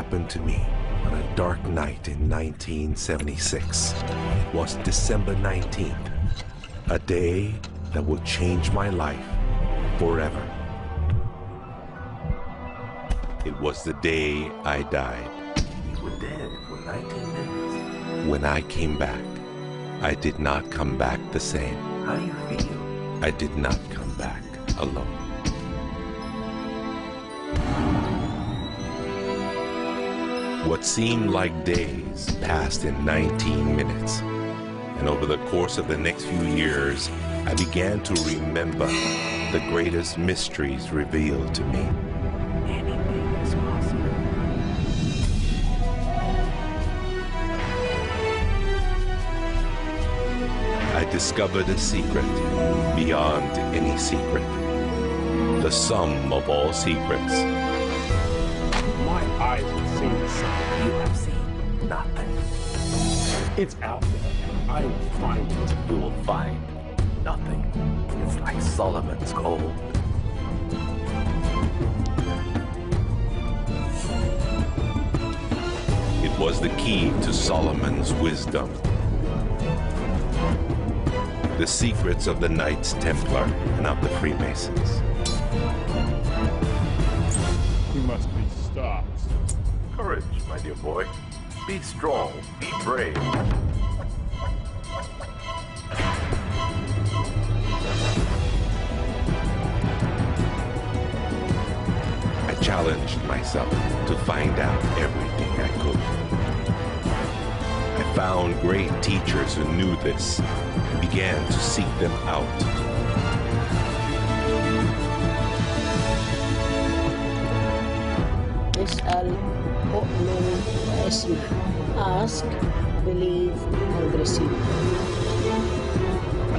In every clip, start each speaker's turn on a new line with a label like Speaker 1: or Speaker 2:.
Speaker 1: happened to me on a dark night in 1976. It was December 19th, a day that would change my life forever. It was the day I died. You were dead for 19 minutes. When I came back, I did not come back the same. How do you feel? I did not come back alone. What seemed like days passed in 19 minutes. And over the course of the next few years, I began to remember the greatest mysteries revealed to me. Anything is possible. I discovered a secret beyond any secret. The sum of all secrets.
Speaker 2: My eyes have seen the sun.
Speaker 1: You have seen nothing.
Speaker 2: It's out there, and I will find it.
Speaker 1: You will find nothing. It's like Solomon's gold. It was the key to Solomon's wisdom. The secrets of the Knights Templar and of the Freemasons.
Speaker 2: We must be stopped.
Speaker 1: Courage, my dear boy. Be strong, be brave. I challenged myself to find out everything I could. I found great teachers who knew this and began to seek them out.
Speaker 3: Ask, believe, and receive.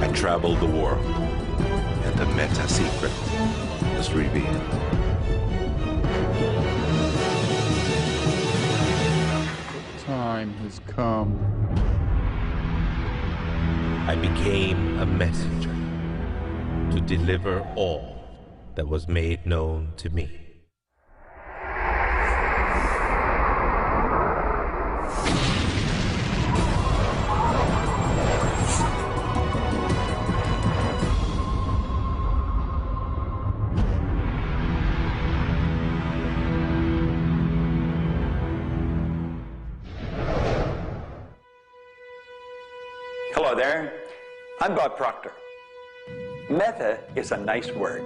Speaker 1: I traveled the world, and the meta secret was revealed.
Speaker 2: Time has come.
Speaker 1: I became a messenger to deliver all that was made known to me.
Speaker 4: Hello there, I'm Bob Proctor. Meta is a nice word.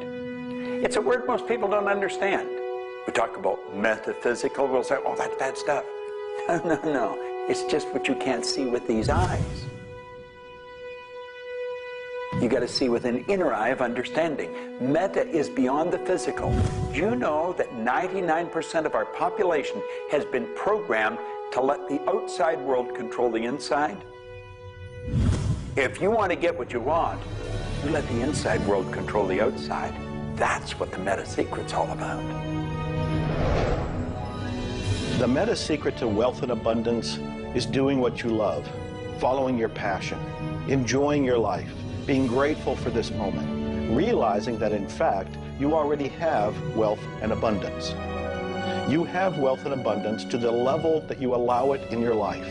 Speaker 4: It's a word most people don't understand. We talk about metaphysical, we'll say, oh, that's bad stuff. No, it's just what you can't see with these eyes. You got to see with an inner eye of understanding. Meta is beyond the physical. Do you know that 99% of our population has been programmed to let the outside world control the inside? If you want to get what you want, you let the inside world control the outside. That's what the meta secret's all about.
Speaker 5: The meta secret to wealth and abundance is doing what you love, following your passion, enjoying your life, being grateful for this moment, realizing that in fact you already have wealth and abundance. You have wealth and abundance to the level that you allow it in your life.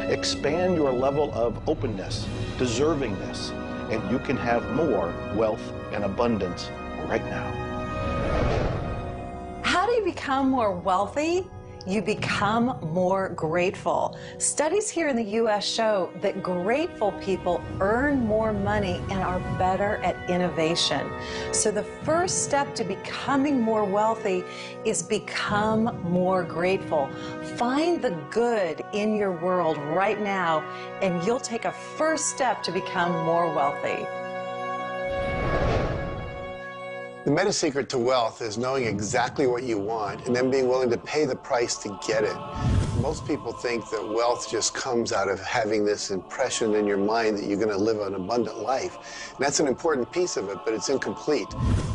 Speaker 5: Expand your level of openness, deservingness, and you can have more wealth and abundance right now.
Speaker 6: How do you become more wealthy? You become more grateful. Studies here in the U.S. show that grateful people earn more money and are better at innovation. So the first step to becoming more wealthy is become more grateful. Find the good in your world right now, and you'll take a first step to become more wealthy.
Speaker 7: The meta secret to wealth is knowing exactly what you want and then being willing to pay the price to get it. Most people think that wealth just comes out of having this impression in your mind that you're going to live an abundant life. And that's an important piece of it, but it's incomplete.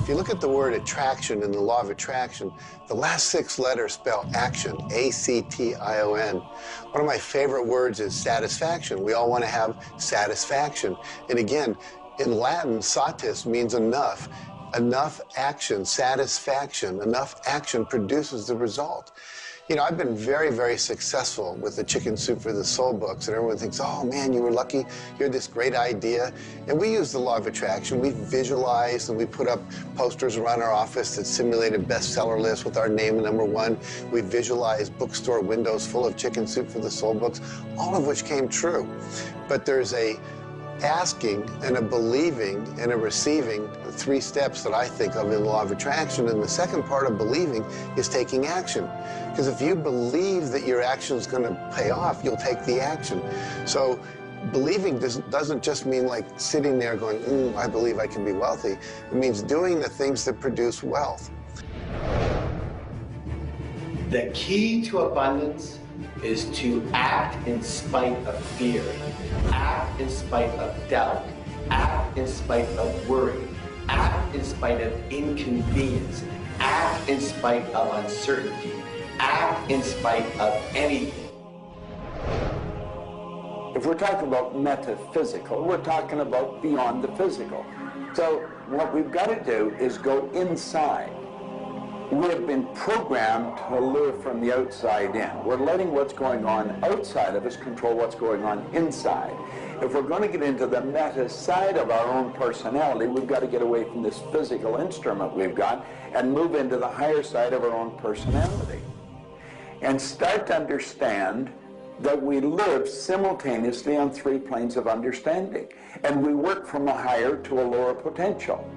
Speaker 7: If you look at the word attraction in the law of attraction, the last 6 letters spell action, A-C-T-I-O-N. One of my favorite words is satisfaction. We all want to have satisfaction. And again, in Latin, satis means enough. Enough action, satisfaction, enough action produces the result. You know, I've been very, very successful with the Chicken Soup for the Soul books, and everyone thinks, oh man, you were lucky, you had this great idea. And we use the law of attraction. We visualize and we put up posters around our office that simulated bestseller lists with our name #1. We visualize bookstore windows full of Chicken Soup for the Soul books, all of which came true. But there's a asking and a believing and a receiving, the 3 steps that I think of in the law of attraction. And the second part of believing is taking action. Because if you believe that your action is going to pay off, you'll take the action. So believing doesn't just mean like sitting there going, I believe I can be wealthy. It means doing the things that produce wealth.
Speaker 8: The key to abundance is to act in spite of fear, act in spite of doubt, act in spite of worry, act in spite of inconvenience, act in spite of uncertainty, act in spite of anything.
Speaker 4: If we're talking about metaphysical, we're talking about beyond the physical. So what we've got to do is go inside. We have been programmed to live from the outside in. We're letting what's going on outside of us control what's going on inside. If we're going to get into the meta side of our own personality, we've got to get away from this physical instrument we've got and move into the higher side of our own personality. And start to understand that we live simultaneously on 3 planes of understanding. And we work from a higher to a lower potential.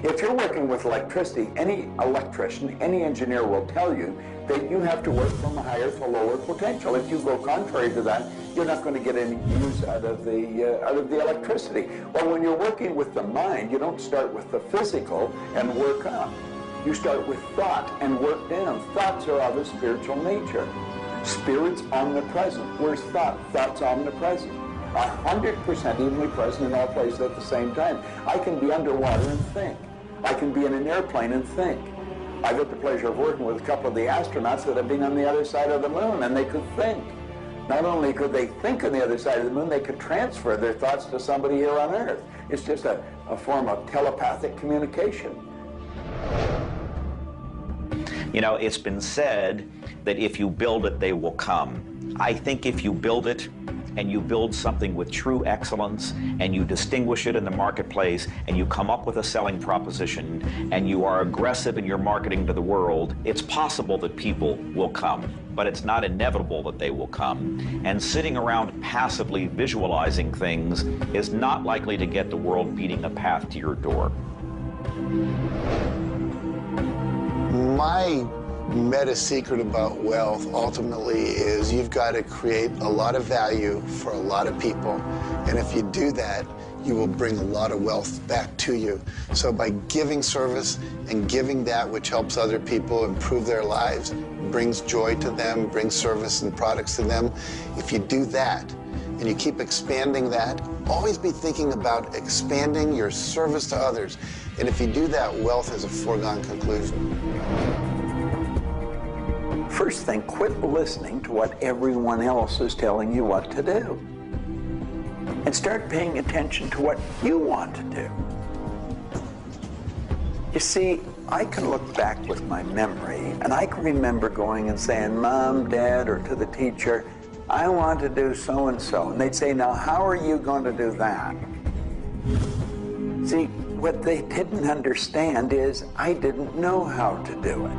Speaker 4: If you're working with electricity, any electrician, any engineer will tell you that you have to work from a higher to a lower potential. If you go contrary to that, you're not going to get any use out of the electricity. Well, when you're working with the mind, you don't start with the physical and work up. You start with thought and work down. Thoughts are of a spiritual nature. Spirit's omnipresent. Where's thought? Thought's omnipresent. 100% evenly present in all places at the same time. I can be underwater and think. I can be in an airplane and think. I've had the pleasure of working with a couple of the astronauts that have been on the other side of the moon, and they could think. Not only could they think on the other side of the moon, they could transfer their thoughts to somebody here on Earth. It's just a form of telepathic communication.
Speaker 9: You know, it's been said that if you build it, they will come. I think if you build it, and you build something with true excellence, and you distinguish it in the marketplace, and you come up with a selling proposition, and you are aggressive in your marketing to the world, it's possible that people will come. But it's not inevitable that they will come. And sitting around passively visualizing things is not likely to get the world beating a path to your door.
Speaker 7: My meta secret about wealth ultimately is you've got to create a lot of value for a lot of people. And if you do that, you will bring a lot of wealth back to you. So by giving service and giving that which helps other people improve their lives, brings joy to them, brings service and products to them, if you do that and you keep expanding that, always be thinking about expanding your service to others. And if you do that, wealth is a foregone conclusion.
Speaker 4: First thing, quit listening to what everyone else is telling you what to do. And start paying attention to what you want to do. You see, I can look back with my memory, and I can remember going and saying, Mom, Dad, or to the teacher, I want to do so-and-so. And they'd say, now, how are you going to do that? See, what they didn't understand is I didn't know how to do it.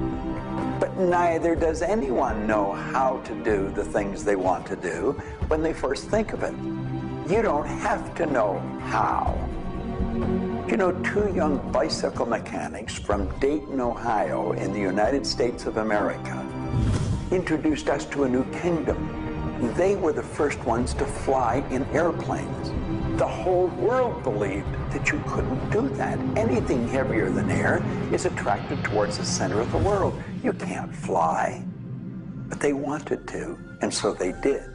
Speaker 4: But neither does anyone know how to do the things they want to do when they first think of it. You don't have to know how. You know, 2 young bicycle mechanics from Dayton, Ohio, in the United States of America, introduced us to a new kingdom. They were the first ones to fly in airplanes. The whole world believed that you couldn't do that. Anything heavier than air is attracted towards the center of the world. You can't fly. But they wanted to, and so they did.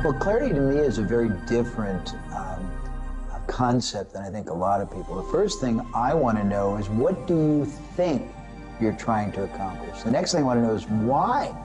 Speaker 10: Well, clarity to me is a very different concept than I think a lot of people. The first thing I want to know is, what do you think you're trying to accomplish? The next thing I want to know is why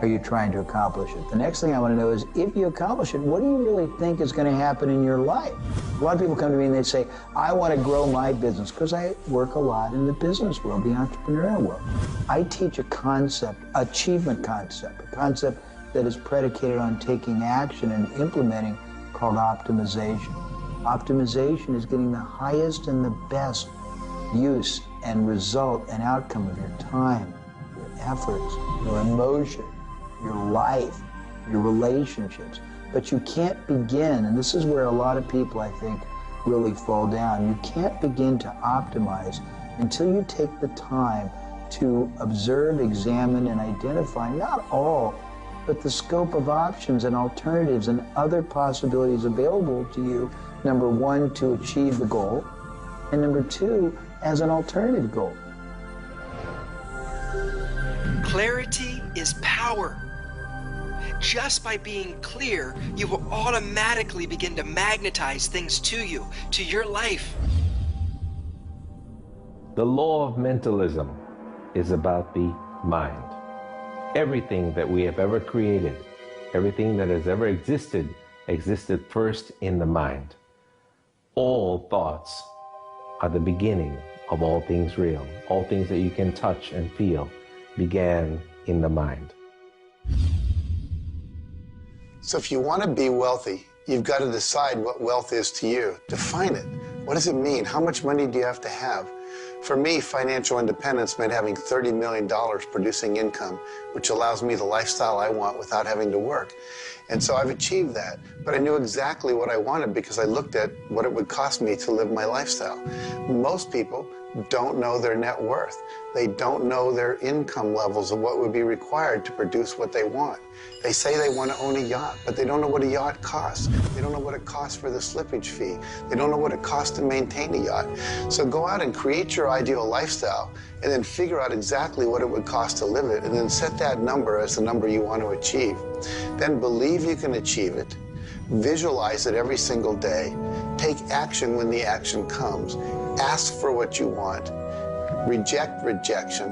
Speaker 10: are you trying to accomplish it? The next thing I want to know is, if you accomplish it, what do you really think is going to happen in your life? A lot of people come to me and they say, I want to grow my business, because I work a lot in the business world, the entrepreneurial world. I teach a concept, achievement concept, a concept that is predicated on taking action and implementing, called optimization. Optimization is getting the highest and the best use and result and outcome of your time, your efforts, your emotion, your life, your relationships. But you can't begin, and this is where a lot of people, I think, really fall down. You can't begin to optimize until you take the time to observe, examine, and identify not all, but the scope of options and alternatives and other possibilities available to you, number one, to achieve the goal, and number two, as an alternative goal.
Speaker 11: Clarity is power. Just by being clear, you will automatically begin to magnetize things to you, to your life.
Speaker 2: The law of mentalism is about the mind. Everything that we have ever created, everything that has ever existed, existed first in the mind. All thoughts are the beginning of all things real. All things that you can touch and feel began in the mind.
Speaker 7: So if you want to be wealthy, you've got to decide what wealth is to you. Define it. What does it mean? How much money do you have to have? For me, financial independence meant having $30 million producing income, which allows me the lifestyle I want without having to work. And so I've achieved that. But I knew exactly what I wanted because I looked at what it would cost me to live my lifestyle. Most people don't know their net worth. They don't know their income levels of what would be required to produce what they want. They say they want to own a yacht, but they don't know what a yacht costs. They don't know what it costs for the slippage fee. They don't know what it costs to maintain a yacht. So go out and create your ideal lifestyle and then figure out exactly what it would cost to live it, and then set that number as the number you want to achieve. Then believe you can achieve it. Visualize it every single day. Take action when the action comes. Ask for what you want. Reject rejection.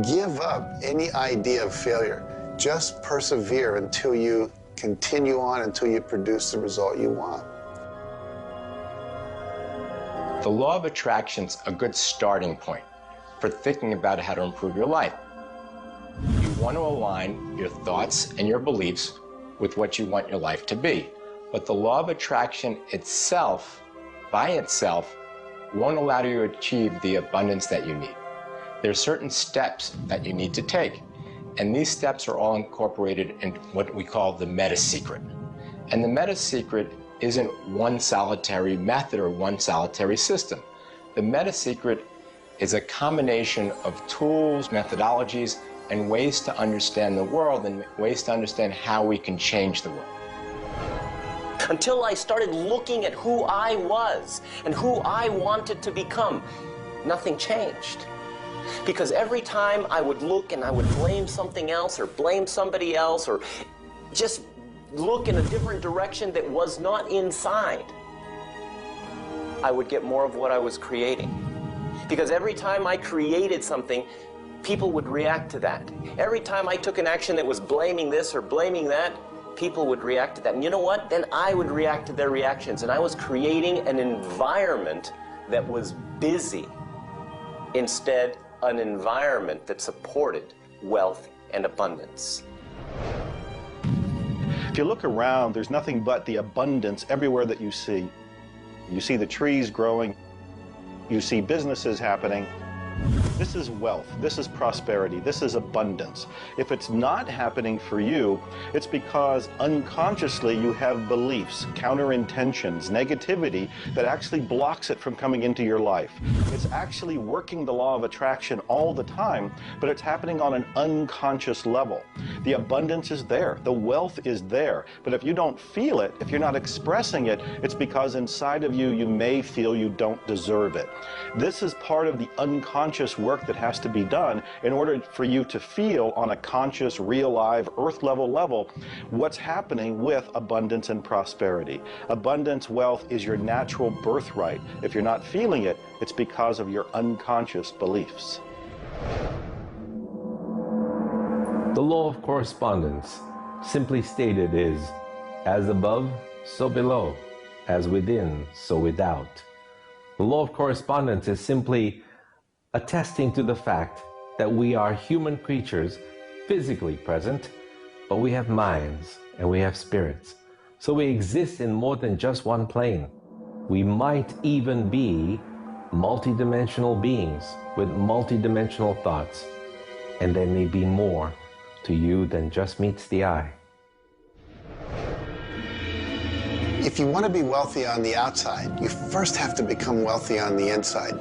Speaker 7: Give up any idea of failure. Just persevere until you continue on, until you produce the result you want.
Speaker 12: The law of attraction's a good starting point for thinking about how to improve your life. You want to align your thoughts and your beliefs with what you want your life to be. But the law of attraction itself, by itself, won't allow you to achieve the abundance that you need. There are certain steps that you need to take, and these steps are all incorporated in what we call the meta secret. And the meta secret isn't one solitary method or one solitary system. The meta secret is a combination of tools, methodologies, and ways to understand the world and ways to understand how we can change the world.
Speaker 13: Until I started looking at who I was and who I wanted to become, nothing changed. Because every time I would look and I would blame something else or blame somebody else or just look in a different direction that was not inside, I would get more of what I was creating. Because every time I created something, people would react to that. Every time I took an action that was blaming this or blaming that, people would react to that. And you know what? Then I would react to their reactions. And I was creating an environment that was busy. Instead, an environment that supported wealth and abundance.
Speaker 5: If you look around, there's nothing but the abundance everywhere that you see. You see the trees growing. You see businesses happening. This is wealth, this is prosperity, this is abundance. If it's not happening for you, it's because unconsciously you have beliefs, counter-intentions, negativity that actually blocks it from coming into your life. It's actually working the law of attraction all the time, but it's happening on an unconscious level. The abundance is there, the wealth is there, but if you don't feel it, if you're not expressing it, it's because inside of you, you may feel you don't deserve it. This is part of the unconscious work that has to be done in order for you to feel on a conscious, real, live, earth level what's happening with abundance and prosperity. Abundance, wealth is your natural birthright. If you're not feeling it, it's because of your unconscious beliefs.
Speaker 2: The law of correspondence, simply stated, is as above, so below, as within, so without. The law of correspondence is simply attesting to the fact that we are human creatures physically present, but we have minds and we have spirits. So we exist in more than just one plane. We might even be multidimensional beings with multidimensional thoughts, and there may be more to you than just meets the eye.
Speaker 7: If you want to be wealthy on the outside, you first have to become wealthy on the inside.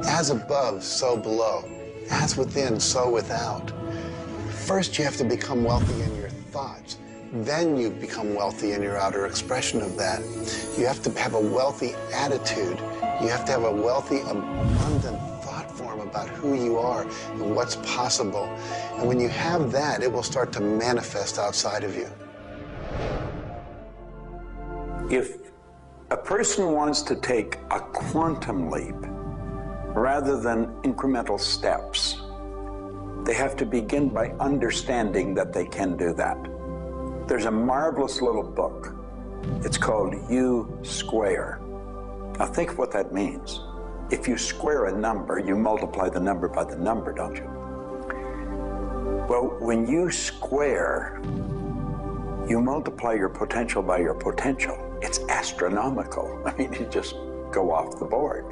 Speaker 7: As above, so below. As within, so without. First, you have to become wealthy in your thoughts. Then you become wealthy in your outer expression of that. You have to have a wealthy attitude. You have to have a wealthy, abundant thought form about who you are and what's possible. And when you have that, it will start to manifest outside of you.
Speaker 4: If a person wants to take a quantum leap rather than incremental steps, they have to begin by understanding that they can do that. There's a marvelous little book. It's called U Square. Now think of what that means. If you square a number, you multiply the number by the number, don't you? Well, when you square, you multiply your potential by your potential. It's astronomical. I mean, you just go off the board.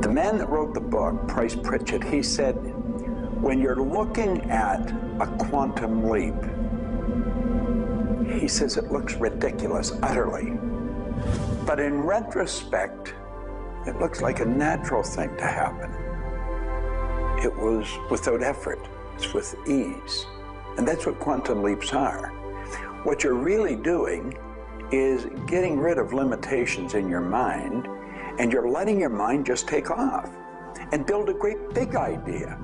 Speaker 4: The man that wrote the book, Price Pritchett, he said, when you're looking at a quantum leap, he says it looks ridiculous, utterly. But in retrospect, it looks like a natural thing to happen. It was without effort. It's with ease. And that's what quantum leaps are. What you're really doing is getting rid of limitations in your mind, and you're letting your mind just take off and build a great big idea.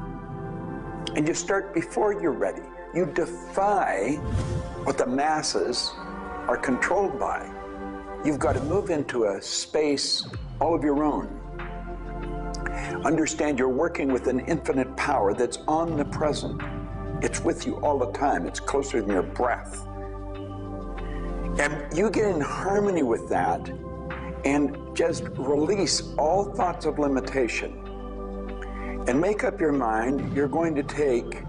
Speaker 4: And you start before you're ready. You defy what the masses are controlled by. You've got to move into a space all of your own. Understand you're working with an infinite power that's omnipresent. It's with you all the time. It's closer than your breath. And you get in harmony with that and just release all thoughts of limitation and make up your mind you're going to take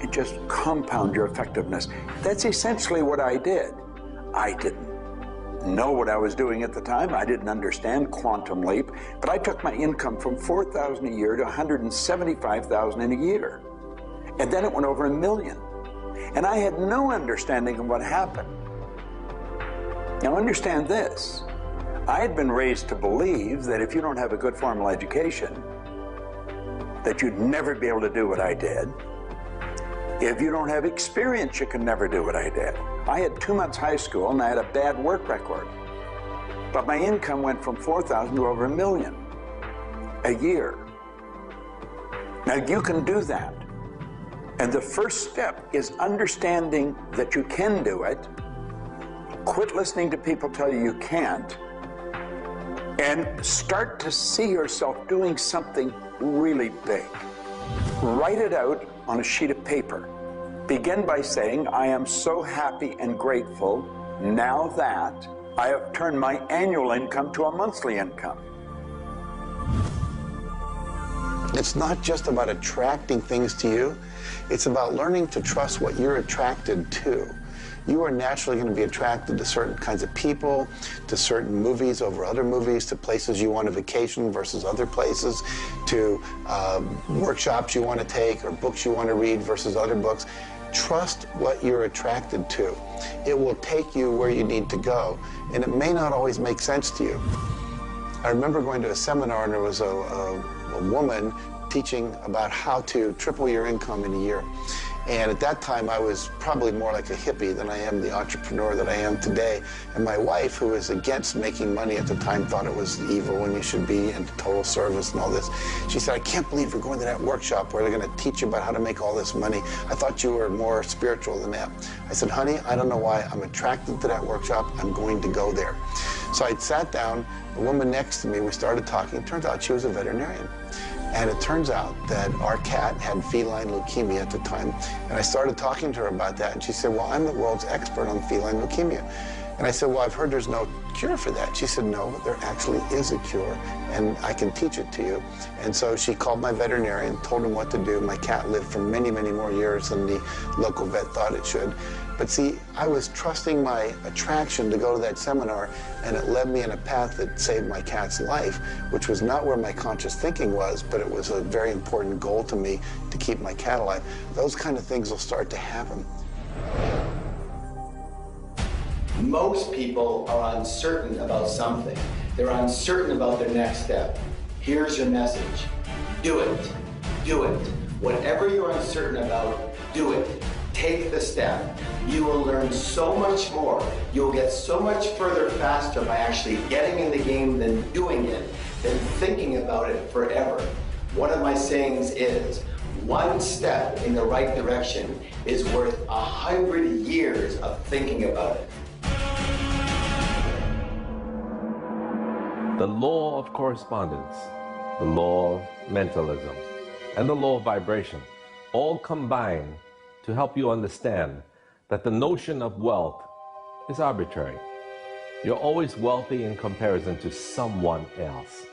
Speaker 4: and just compound your effectiveness. That's essentially what I did. I didn't know what I was doing at the time. I didn't understand quantum leap, but I took my income from $4,000 a year to $175,000 in a year. And then it went over $1 million. And I had no understanding of what happened. Now understand this. I had been raised to believe that if you don't have a good formal education, that you'd never be able to do what I did. If you don't have experience, you can never do what I did. I had 2 months high school and I had a bad work record. But my income went from $4,000 to over $1 million a year. Now you can do that. And the first step is understanding that you can do it. Quit listening to people tell you you can't. And start to see yourself doing something really big. Write it out on a sheet of paper. Begin by saying, I am so happy and grateful now that I have turned my annual income to a monthly income.
Speaker 7: It's not just about attracting things to you. It's about learning to trust what you're attracted to. You are naturally going to be attracted to certain kinds of people, to certain movies over other movies, to places you want to vacation versus other places, to workshops you want to take or books you want to read versus other books. Trust what you're attracted to. It will take you where you need to go, and it may not always make sense to you. I remember going to a seminar, and there was a woman teaching about how to triple your income in a year. And at that time, I was probably more like a hippie than I am the entrepreneur that I am today. And my wife, who was against making money at the time, thought it was evil when you should be in total service and all this. She said, I can't believe you're going to that workshop where they're going to teach you about how to make all this money. I thought you were more spiritual than that. I said, honey, I don't know why. I'm attracted to that workshop. I'm going to go there. So I sat down, the woman next to me, we started talking. Turns out she was a veterinarian. And it turns out that our cat had feline leukemia at the time. And I started talking to her about that. And she said, well, I'm the world's expert on feline leukemia. And I said, well, I've heard there's no cure for that. She said, no, there actually is a cure, and I can teach it to you. And so she called my veterinarian, told him what to do. My cat lived for many, many more years than the local vet thought it should. But see, I was trusting my attraction to go to that seminar, and it led me in a path that saved my cat's life, which was not where my conscious thinking was, but it was a very important goal to me to keep my cat alive. Those kind of things will start to happen.
Speaker 8: Most people are uncertain about something. They're uncertain about their next step. Here's your message. Do it. Do it. Whatever you're uncertain about, do it. Take the step. You will learn so much more. You'll get so much further faster by actually getting in the game than doing it, than thinking about it forever. One of my sayings is, one step in the right direction is worth 100 years of thinking about it.
Speaker 2: The law of correspondence, the law of mentalism, and the law of vibration all combine to help you understand that the notion of wealth is arbitrary. You're always wealthy in comparison to someone else.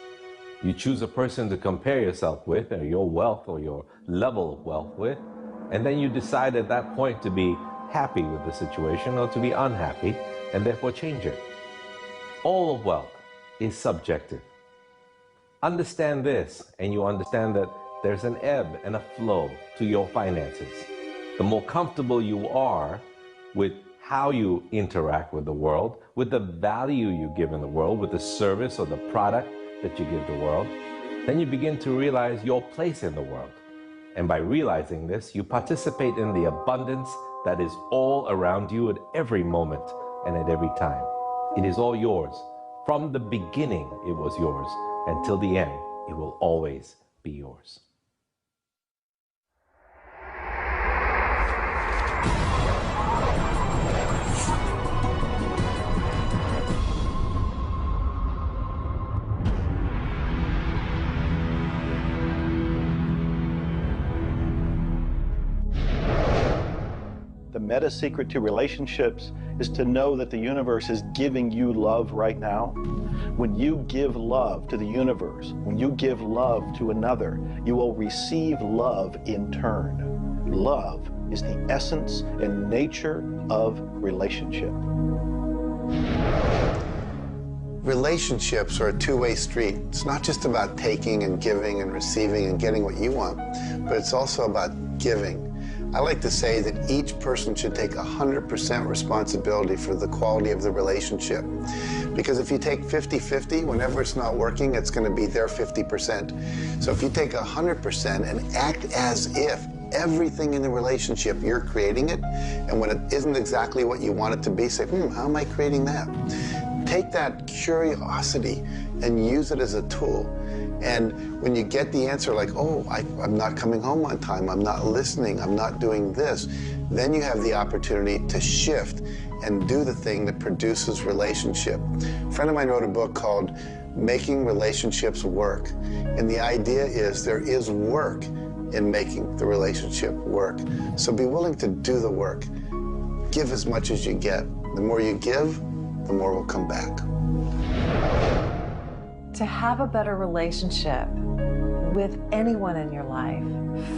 Speaker 2: You choose a person to compare yourself with, or your wealth or your level of wealth with, and then you decide at that point to be happy with the situation or to be unhappy, and therefore change it. All of wealth is subjective. Understand this, and you understand that there's an ebb and a flow to your finances. The more comfortable you are with how you interact with the world, with the value you give in the world, with the service or the product that you give the world, then you begin to realize your place in the world. And by realizing this, you participate in the abundance that is all around you at every moment and at every time. It is all yours. From the beginning, it was yours. Until the end, it will always be yours.
Speaker 5: The meta secret to relationships is to know that the universe is giving you love right now. When you give love to the universe, when you give love to another, you will receive love in turn. Love is the essence and nature of relationship.
Speaker 7: Relationships are a two-way street. It's not just about taking and giving and receiving and getting what you want, but it's also about giving. I like to say that each person should take 100% responsibility for the quality of the relationship. Because if you take 50-50, whenever it's not working, it's going to be their 50%. So if you take 100% and act as if everything in the relationship, you're creating it, and when it isn't exactly what you want it to be, say, how am I creating that? Take that curiosity and use it as a tool. And when you get the answer like, oh, I'm not coming home on time, I'm not listening, I'm not doing this, then you have the opportunity to shift and do the thing that produces relationship. A friend of mine wrote a book called Making Relationships Work. And the idea is there is work in making the relationship work. So be willing to do the work. Give as much as you get. The more you give, the more will come back.
Speaker 6: To have a better relationship with anyone in your life,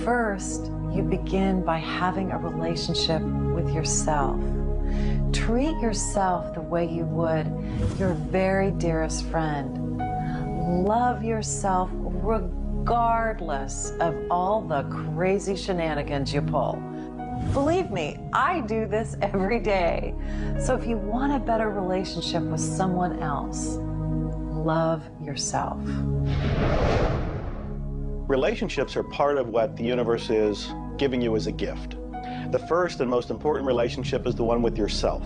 Speaker 6: first you begin by having a relationship with yourself. Treat yourself the way you would your very dearest friend. Love yourself regardless of all the crazy shenanigans you pull. Believe me, I do this every day. So if you want a better relationship with someone else, love yourself.
Speaker 5: Relationships are part of what the universe is giving you as a gift. The first and most important relationship is the one with yourself.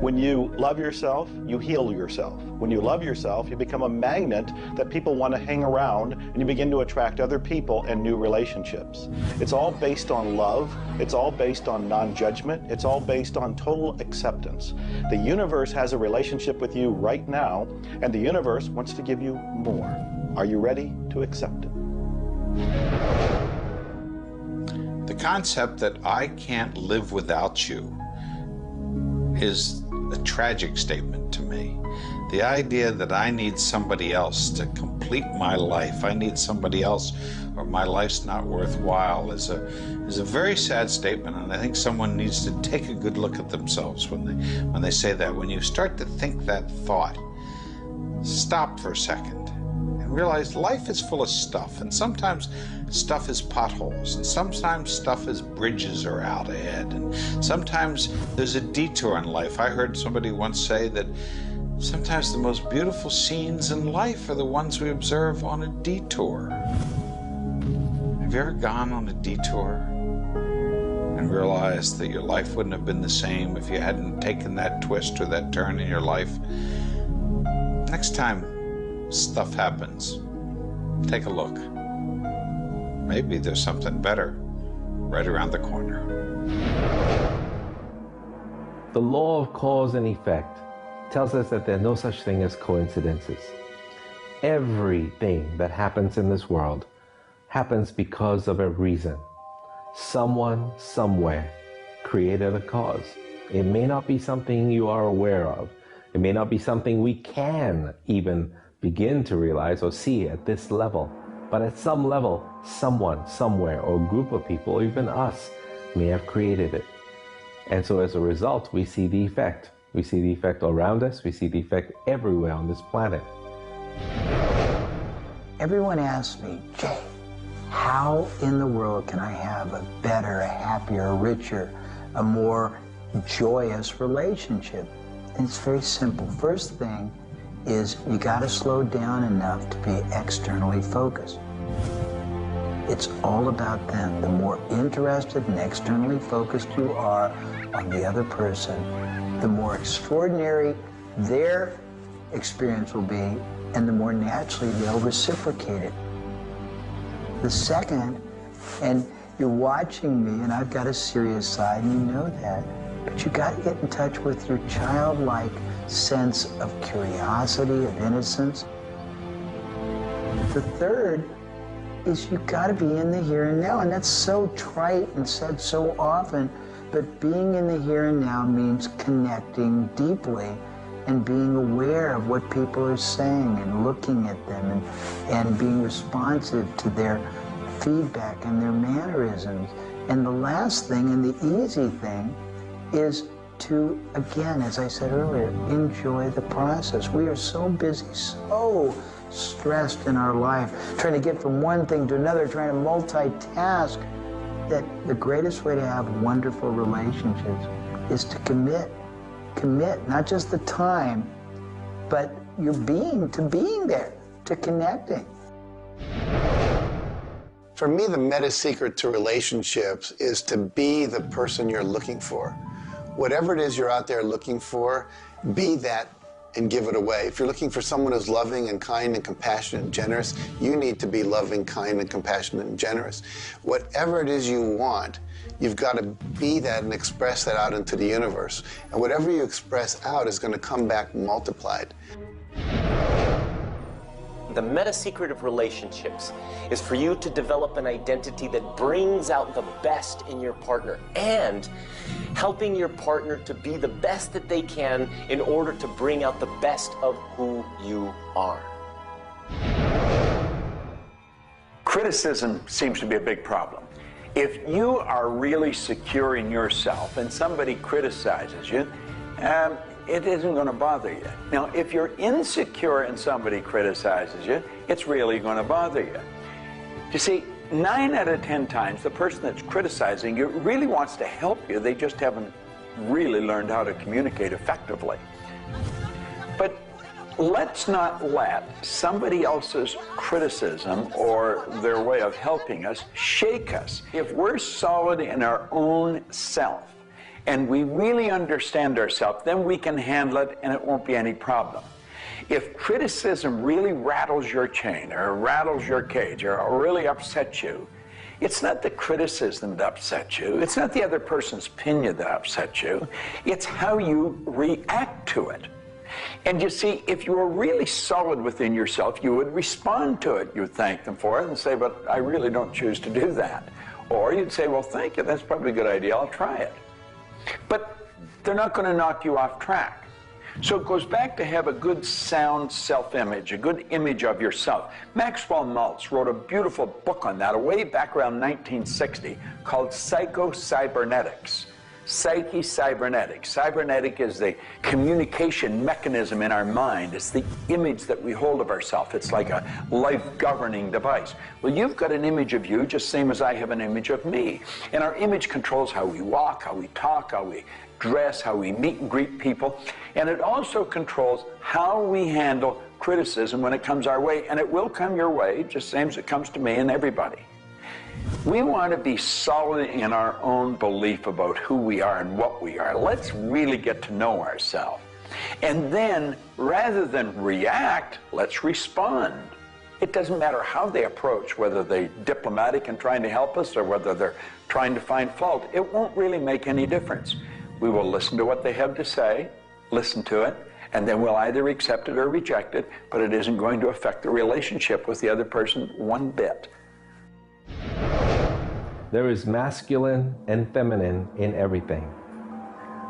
Speaker 5: When you love yourself, you heal yourself. When you love yourself, you become a magnet that people want to hang around, and you begin to attract other people and new relationships. It's all based on love. It's all based on non-judgment. It's all based on total acceptance. The universe has a relationship with you right now, and the universe wants to give you more. Are you ready to accept it?
Speaker 14: The concept that I can't live without you is a tragic statement to me. The idea that I need somebody else to complete my life, I need somebody else or my life's not worthwhile is a very sad statement, and I think someone needs to take a good look at themselves when they say that. When you start to think that thought, stop for a second and realize life is full of stuff, and sometimes stuff is potholes, and sometimes stuff is bridges are out ahead, and sometimes there's a detour in life. I heard somebody once say that sometimes the most beautiful scenes in life are the ones we observe on a detour. Have you ever gone on a detour and realized that your life wouldn't have been the same if you hadn't taken that twist or that turn in your life? Next time stuff happens, take a look. Maybe there's something better right around the corner.
Speaker 2: The law of cause and effect tells us that there's no such thing as coincidences. Everything that happens in this world happens because of a reason. Someone, somewhere, created a cause. It may not be something you are aware of. It may not be something we can even begin to realize or see at this level. But at some level, someone, somewhere, or a group of people, or even us, may have created it. And so as a result, we see the effect. We see the effect around us. We see the effect everywhere on this planet.
Speaker 10: Everyone asks me, Jay, how in the world can I have a better, a happier, a richer, a more joyous relationship? And it's very simple. First thing is you got to slow down enough to be externally focused. It's all about them. The more interested and externally focused you are on the other person, the more extraordinary their experience will be, and the more naturally they'll reciprocate it. The second, and you're watching me, and I've got a serious side, and you know that, but you got to get in touch with your childlike sense of curiosity, of innocence. The third is you got to be in the here and now, and that's so trite and said so often, but being in the here and now means connecting deeply and being aware of what people are saying and looking at them and being responsive to their feedback and their mannerisms. And the last thing, and the easy thing, is to, again, as I said earlier, enjoy the process. We are so busy, so stressed in our life, trying to get from one thing to another, trying to multitask, that the greatest way to have wonderful relationships is to commit. Commit, not just the time, but your being, to being there, to connecting.
Speaker 7: For me, the meta secret to relationships is to be the person you're looking for. Whatever it is you're out there looking for, be that and give it away. If you're looking for someone who's loving and kind and compassionate and generous, you need to be loving, kind, and compassionate and generous. Whatever it is you want, you've got to be that and express that out into the universe. And whatever you express out is going to come back multiplied.
Speaker 13: The meta secret of relationships is for you to develop an identity that brings out the best in your partner and helping your partner to be the best that they can in order to bring out the best of who you are.
Speaker 4: Criticism seems to be a big problem. If you are really secure in yourself and somebody criticizes you, it isn't going to bother you. Now, if you're insecure and somebody criticizes you, it's really going to bother you. You see, 9 out of 10 times, the person that's criticizing you really wants to help you. They just haven't really learned how to communicate effectively. But let's not let somebody else's criticism or their way of helping us shake us. If we're solid in our own self, and we really understand ourselves, then we can handle it and it won't be any problem. If criticism really rattles your chain or rattles your cage or really upsets you, it's not the criticism that upsets you. It's not the other person's opinion that upsets you. It's how you react to it. And you see, if you were really solid within yourself, you would respond to it. You would thank them for it and say, but I really don't choose to do that. Or you'd say, well, thank you, that's probably a good idea, I'll try it. But they're not going to knock you off track. So it goes back to have a good, sound self-image, a good image of yourself. Maxwell Maltz wrote a beautiful book on that way back around 1960 called Psycho-Cybernetics. Psyche-Cybernetic. Cybernetic is the communication mechanism in our mind. It's the image that we hold of ourselves. It's like a life-governing device. Well, you've got an image of you just same as I have an image of me. And our image controls how we walk, how we talk, how we dress, how we meet and greet people. And it also controls how we handle criticism when it comes our way. And it will come your way, just same as it comes to me and everybody. We want to be solid in our own belief about who we are and what we are. Let's really get to know ourselves. And then, rather than react, let's respond. It doesn't matter how they approach, whether they're diplomatic and trying to help us or whether they're trying to find fault. It won't really make any difference. We will listen to what they have to say, listen to it, and then we'll either accept it or reject it, but it isn't going to affect the relationship with the other person one bit.
Speaker 2: There is masculine and feminine in everything.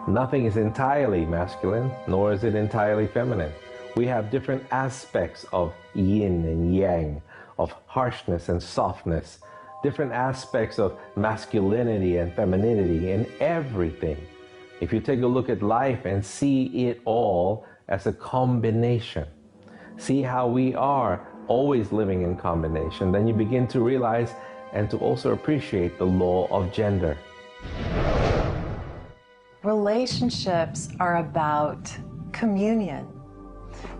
Speaker 2: Nothing is entirely masculine, nor is it entirely feminine. We have different aspects of yin and yang, of harshness and softness, different aspects of masculinity and femininity in everything. If you take a look at life and see it all as a combination, see how we are always living in combination, then you begin to realize and to also appreciate the law of gender.
Speaker 6: Relationships are about communion,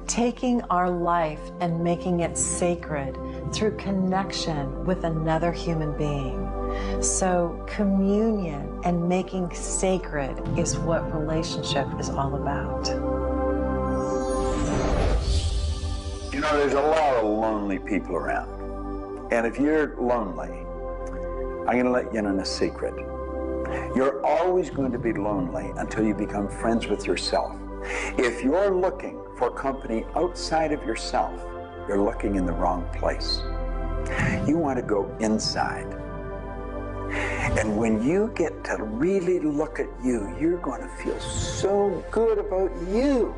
Speaker 6: taking our life and making it sacred through connection with another human being. So communion and making sacred is what relationship is all about.
Speaker 4: You know, there's a lot of lonely people around. And if you're lonely, I'm going to let you in on a secret. You're always going to be lonely until you become friends with yourself. If you're looking for company outside of yourself, you're looking in the wrong place. You want to go inside. And when you get to really look at you, you're going to feel so good about you.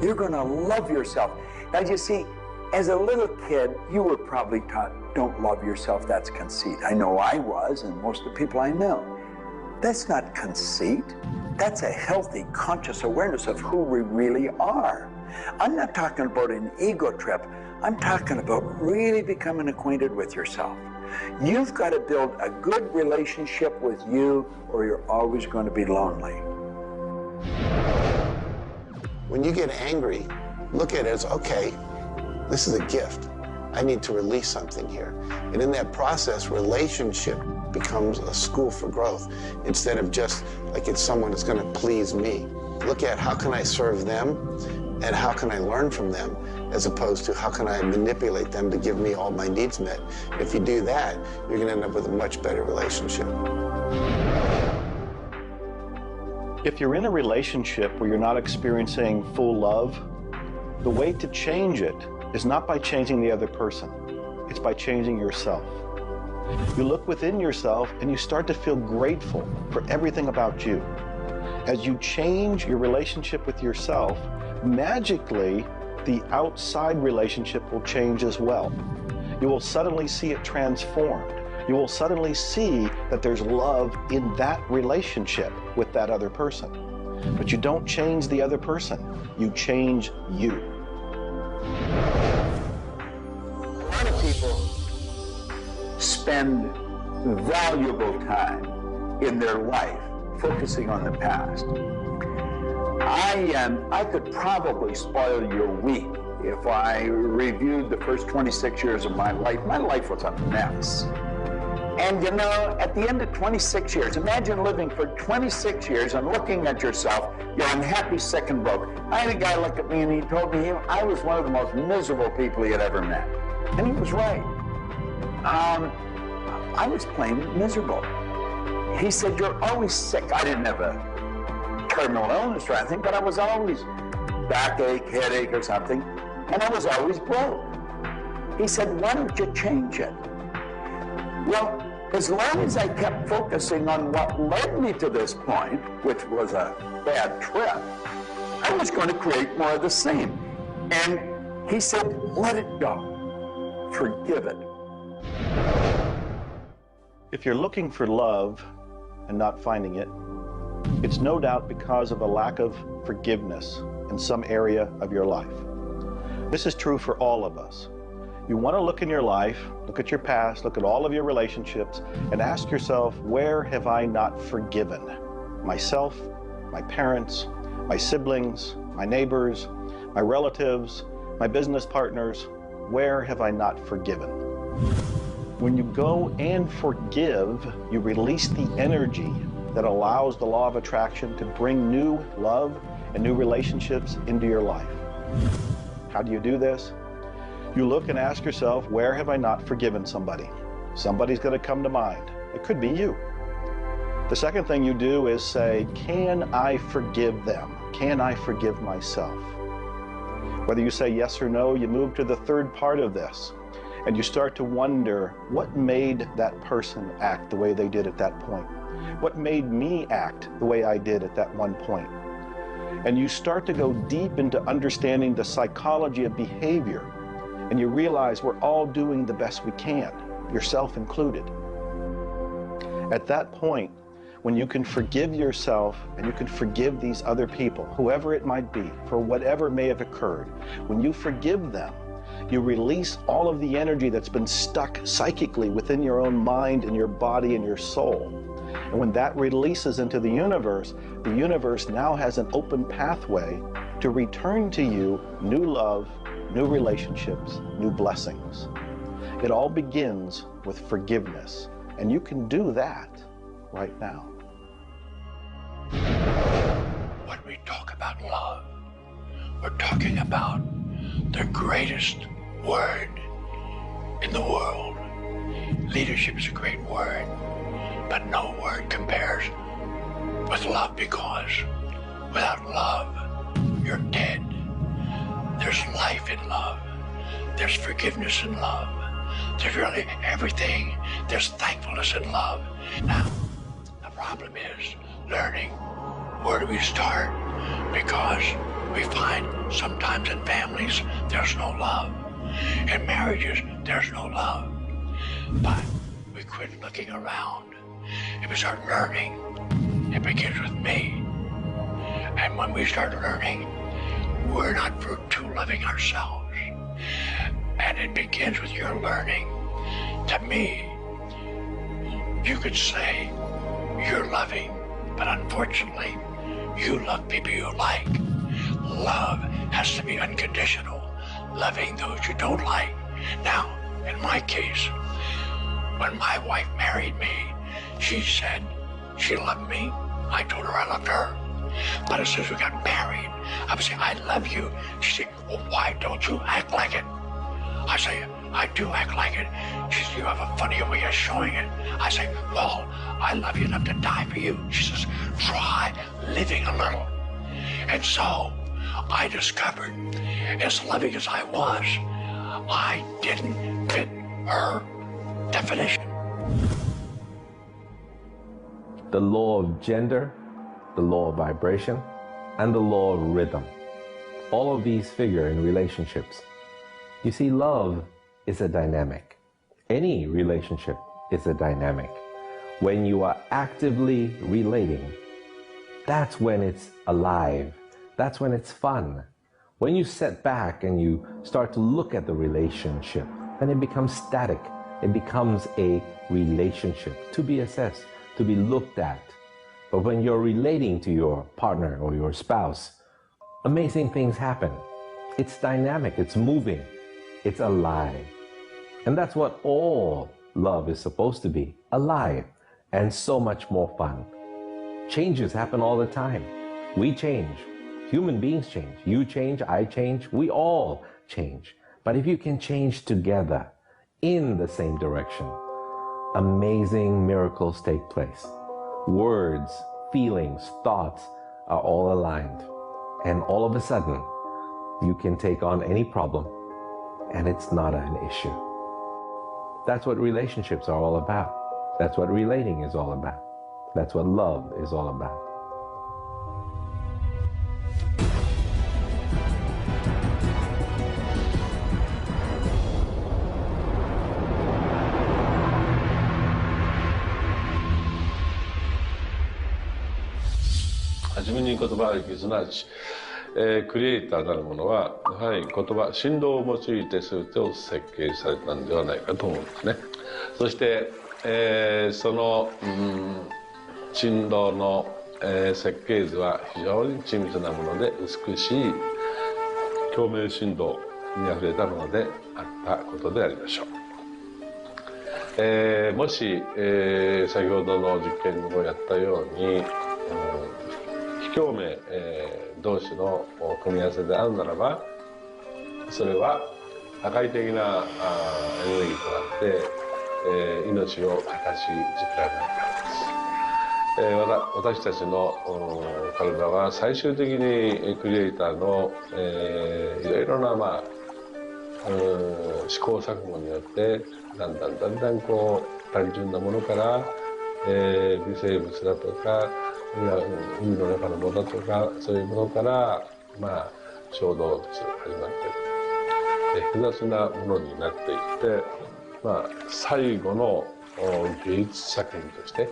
Speaker 4: You're going to love yourself. Now, you see, as a little kid, you were probably taught, don't love yourself, that's conceit. I know I was, and most of the people I know. That's not conceit. That's a healthy, conscious awareness of who we really are. I'm not talking about an ego trip. I'm talking about really becoming acquainted with yourself. You've got to build a good relationship with you, or you're always going to be lonely.
Speaker 7: When you get angry, look at it as, okay, this is a gift. I need to release something here. And in that process, relationship becomes a school for growth instead of just like it's someone that's going to please me. Look at how can I serve them and how can I learn from them, as opposed to how can I manipulate them to give me all my needs met. If you do that, you're going to end up with a much better relationship.
Speaker 5: If you're in a relationship where you're not experiencing full love, the way to change it is not by changing the other person. It's by changing yourself. You look within yourself and you start to feel grateful for everything about you. As you change your relationship with yourself, magically, the outside relationship will change as well. You will suddenly see it transformed. You will suddenly see that there's love in that relationship with that other person. But you don't change the other person, you change you.
Speaker 4: A lot of people spend valuable time in their life focusing on the past. I could probably spoil your week if I reviewed the first 26 years of my life. My life was a mess. And you know, at the end of 26 years, imagine living for 26 years and looking at yourself, you're unhappy, sick, and broke. I had a guy look at me and he told me I was one of the most miserable people he had ever met. And he was right. I was plain miserable. He said, you're always sick. I didn't have a terminal illness or anything, but I was always backache, headache or something, and I was always broke. He said, why don't you change it? Well, as long as I kept focusing on what led me to this point, which was a bad trip, I was going to create more of the same. And he said, let it go. Forgive it.
Speaker 5: If you're looking for love and not finding it, it's no doubt because of a lack of forgiveness in some area of your life. This is true for all of us. You want to look in your life, look at your past, look at all of your relationships, and ask yourself, where have I not forgiven? Myself, my parents, my siblings, my neighbors, my relatives, my business partners, where have I not forgiven? When you go and forgive, you release the energy that allows the law of attraction to bring new love and new relationships into your life. How do you do this? You look and ask yourself, where have I not forgiven somebody? Somebody's going to come to mind. It could be you. The second thing you do is say, can I forgive them? Can I forgive myself? Whether you say yes or no, you move to the third part of this, and you start to wonder, what made that person act the way they did at that point? What made me act the way I did at that one point? And you start to go deep into understanding the psychology of behavior, and you realize we're all doing the best we can, yourself included. At that point, when you can forgive yourself and you can forgive these other people, whoever it might be, for whatever may have occurred, when you forgive them, you release all of the energy that's been stuck psychically within your own mind and your body and your soul. And when that releases into the universe now has an open pathway to return to you new love, new relationships, new blessings. It all begins with forgiveness, and you can do that right now.
Speaker 15: When we talk about love, we're talking about the greatest word in the world. Leadership is a great word, but no word compares with love, because without love, you're dead. There's life in love. There's forgiveness in love. There's really everything. There's thankfulness in love. Now, the problem is learning where do we start, because we find sometimes in families there's no love. In marriages, there's no love. But we quit looking around and we start learning. It begins with me. And when we start learning, we're not too loving ourselves. And it begins with your learning. To me, you could say you're loving, but unfortunately, you love people you like. Love has to be unconditional, loving those you don't like. Now, in my case, when my wife married me, she said she loved me. I told her I loved her. But as soon as we got married, I would say, I love you. She said, well, why don't you act like it? I say, I do act like it. She says, you have a funny way of showing it. I say, well, I love you enough to die for you. She says, try living a little. And so I discovered, as loving as I was, I didn't fit her definition.
Speaker 2: The law of gender, the law of vibration, and the law of rhythm. All of these figure in relationships. You see, love is a dynamic. Any relationship is a dynamic. When you are actively relating, that's when it's alive. That's when it's fun. When you sit back and you start to look at the relationship, then it becomes static. It becomes a relationship to be assessed, to be looked at. But when you're relating to your partner or your spouse, amazing things happen. It's dynamic, it's moving, it's alive. And that's what all love is supposed to be, alive, and so much more fun. Changes happen all the time. We change. Human beings change. You change, I change, we all change. But if you can change together in the same direction, amazing miracles take place. Words, feelings, thoughts are all aligned. And all of a sudden, you can take on any problem and it's not an issue. That's what relationships are all about. That's what relating is all about. That's what love is all about.
Speaker 16: 初めに言葉ありき、すなわち、クリエイターなるものはやはり言葉、振動を用いて全てを設計されたんではないかと思うんですね。そして、その、振動の、設計図は非常に緻密なもので美しい共鳴振動にあふれたものであったことでありましょう。もし、先ほどの実験にもやったように、非共鳴、同士の組み合わせであるならば、それは破壊的なエネルギーとなって、命を形作られないからです。私たちの体は最終的にクリエイターの、いろいろな、試行錯誤によってだんだんこう単純なものから、微生物だとか海の中のものとかそういうものから、小動物始まって複雑なものになっていって、最後の芸術作品として、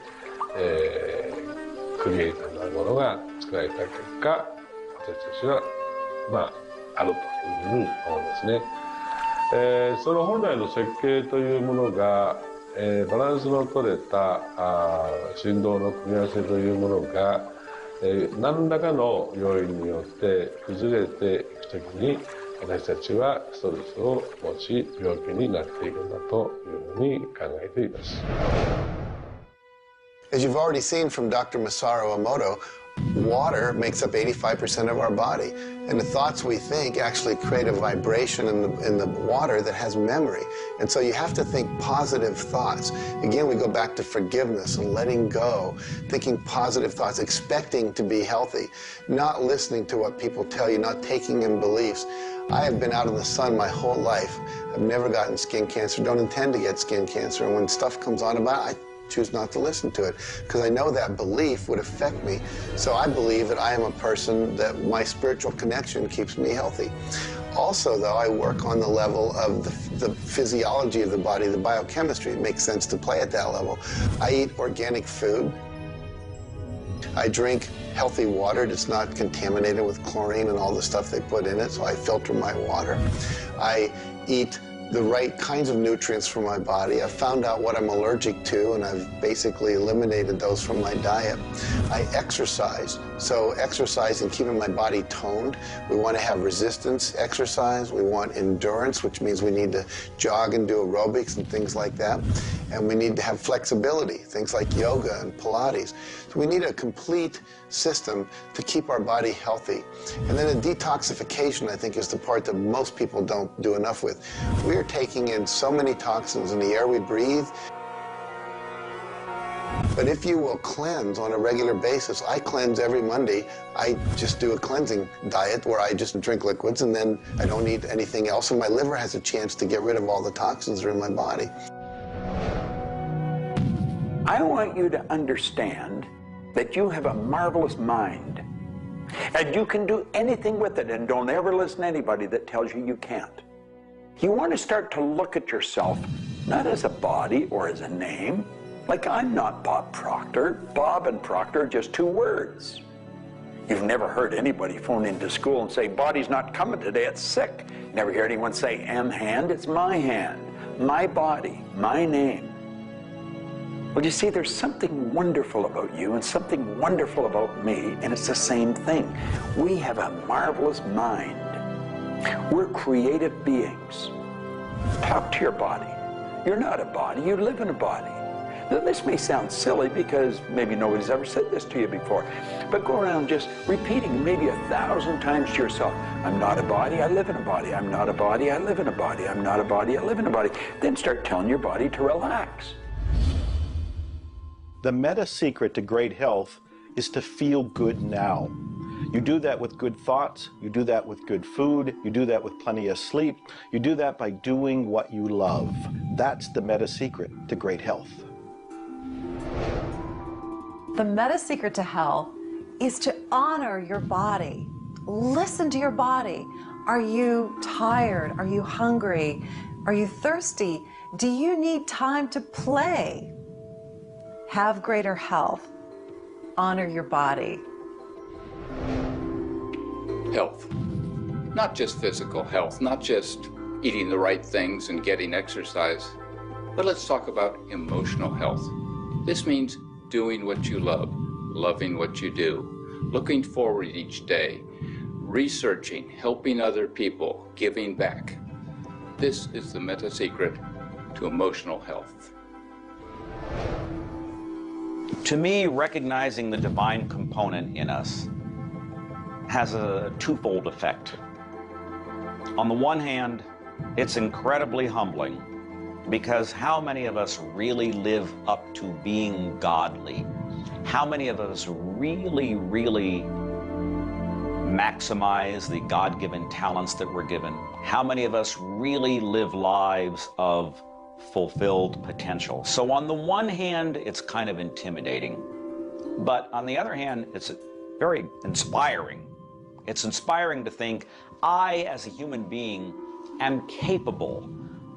Speaker 16: クリエイターなるものが作られた結果、私たちはあるというふうに思うんですね。その本来の設計というものが、バランスの取れた振動の組み合わせというものが、何らかの要因によって崩れていくときに私たちはストレスを持ち病気になっているんだというふうに考えています。
Speaker 7: As you've already seen from Dr. Masaru Emoto, water makes up 85% of our body. And the thoughts we think actually create a vibration in the water that has memory. And so you have to think positive thoughts. Again, we go back to forgiveness and letting go, thinking positive thoughts, expecting to be healthy, not listening to what people tell you, not taking in beliefs. I have been out in the sun my whole life. I've never gotten skin cancer, don't intend to get skin cancer. And when stuff comes on about it, I choose not to listen to it because I know that belief would affect me. So I believe that I am a person that my spiritual connection keeps me healthy. Also, though, I work on the level of the physiology of the body, the biochemistry. It makes sense to play at that level. I eat organic food. I drink healthy water that's not contaminated with chlorine and all the stuff they put in it, so I filter my water. I eat the right kinds of nutrients for my body. I've found out what I'm allergic to, and I've basically eliminated those from my diet. I exercise. So exercise and keeping my body toned. We want to have resistance exercise. We want endurance, which means we need to jog and do aerobics and things like that. And we need to have flexibility, things like yoga and Pilates. So we need a complete system to keep our body healthy. And then a detoxification, I think, is the part that most people don't do enough with. We are taking in so many toxins in the air we breathe. But if you will cleanse on a regular basis, I cleanse every Monday. I just do a cleansing diet where I just drink liquids and then I don't eat anything else, and my liver has a chance to get rid of all the toxins that are in my body.
Speaker 4: I want you to understand that you have a marvelous mind, and you can do anything with it, and don't ever listen to anybody that tells you you can't. You want to start to look at yourself not as a body or as a name. Like, I'm not Bob Proctor. Bob and Proctor are just two words. You've never heard anybody phone into school and say, body's not coming today, it's sick. Never hear anyone say, hand, it's my hand, my body, my name. Well, you see, there's something wonderful about you and something wonderful about me, and it's the same thing. We have a marvelous mind. We're creative beings. Talk to your body. You're not a body, you live in a body. Now, this may sound silly because maybe nobody's ever said this to you before, but go around just repeating maybe 1,000 times to yourself, I'm not a body, I live in a body. I'm not a body, I live in a body. I'm not a body, I live in a body. Then start telling your body to relax.
Speaker 5: The meta secret to great health is to feel good now. You do that with good thoughts, you do that with good food, you do that with plenty of sleep, you do that by doing what you love. That's the meta secret to great health.
Speaker 6: The meta secret to health is to honor your body. Listen to your body. Are you tired? Are you hungry? Are you thirsty? Do you need time to play? Have greater health. Honor your body.
Speaker 17: Health. Not just physical health, not just eating the right things and getting exercise, but let's talk about emotional health. This means doing what you love, loving what you do, looking forward each day, researching, helping other people, giving back. This is the meta secret to emotional health.
Speaker 9: To me, recognizing the divine component in us has a twofold effect. On the one hand, it's incredibly humbling, because how many of us really live up to being godly? How many of us really maximize the God-given talents that we're given? How many of us really live lives of fulfilled potential? So on the one hand, it's kind of intimidating. But on the other hand, it's very inspiring. It's inspiring to think, I, as a human being, am capable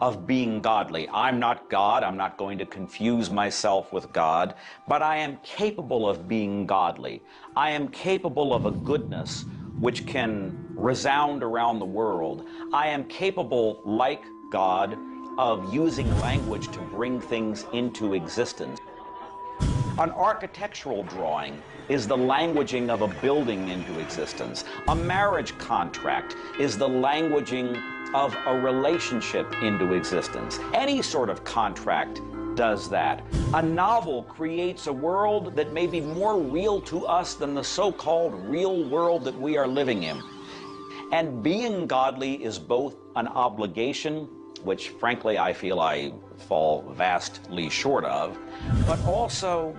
Speaker 9: of being godly. I'm not God. I'm not going to confuse myself with God, but I am capable of being godly. I am capable of a goodness which can resound around the world. I am capable, like God, of using language to bring things into existence. An architectural drawing is the languaging of a building into existence. A marriage contract is the languaging of a relationship into existence. Any sort of contract does that. A novel creates a world that may be more real to us than the so-called real world that we are living in. And being godly is both an obligation, which frankly I feel I fall vastly short of, but also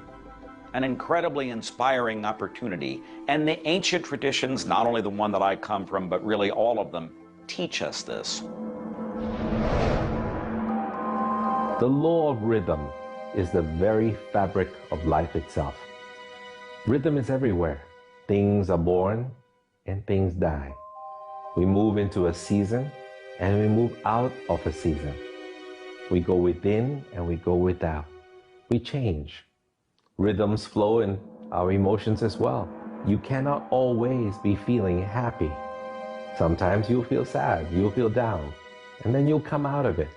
Speaker 9: an incredibly inspiring opportunity. And the ancient traditions, not only the one that I come from, but really all of them, teach us this.
Speaker 2: The law of rhythm is the very fabric of life itself. Rhythm is everywhere. Things are born and things die. We move into a season and we move out of a season. We go within and we go without. We change. Rhythms flow in our emotions as well. You cannot always be feeling happy. Sometimes you'll feel sad, you'll feel down, and then you'll come out of it.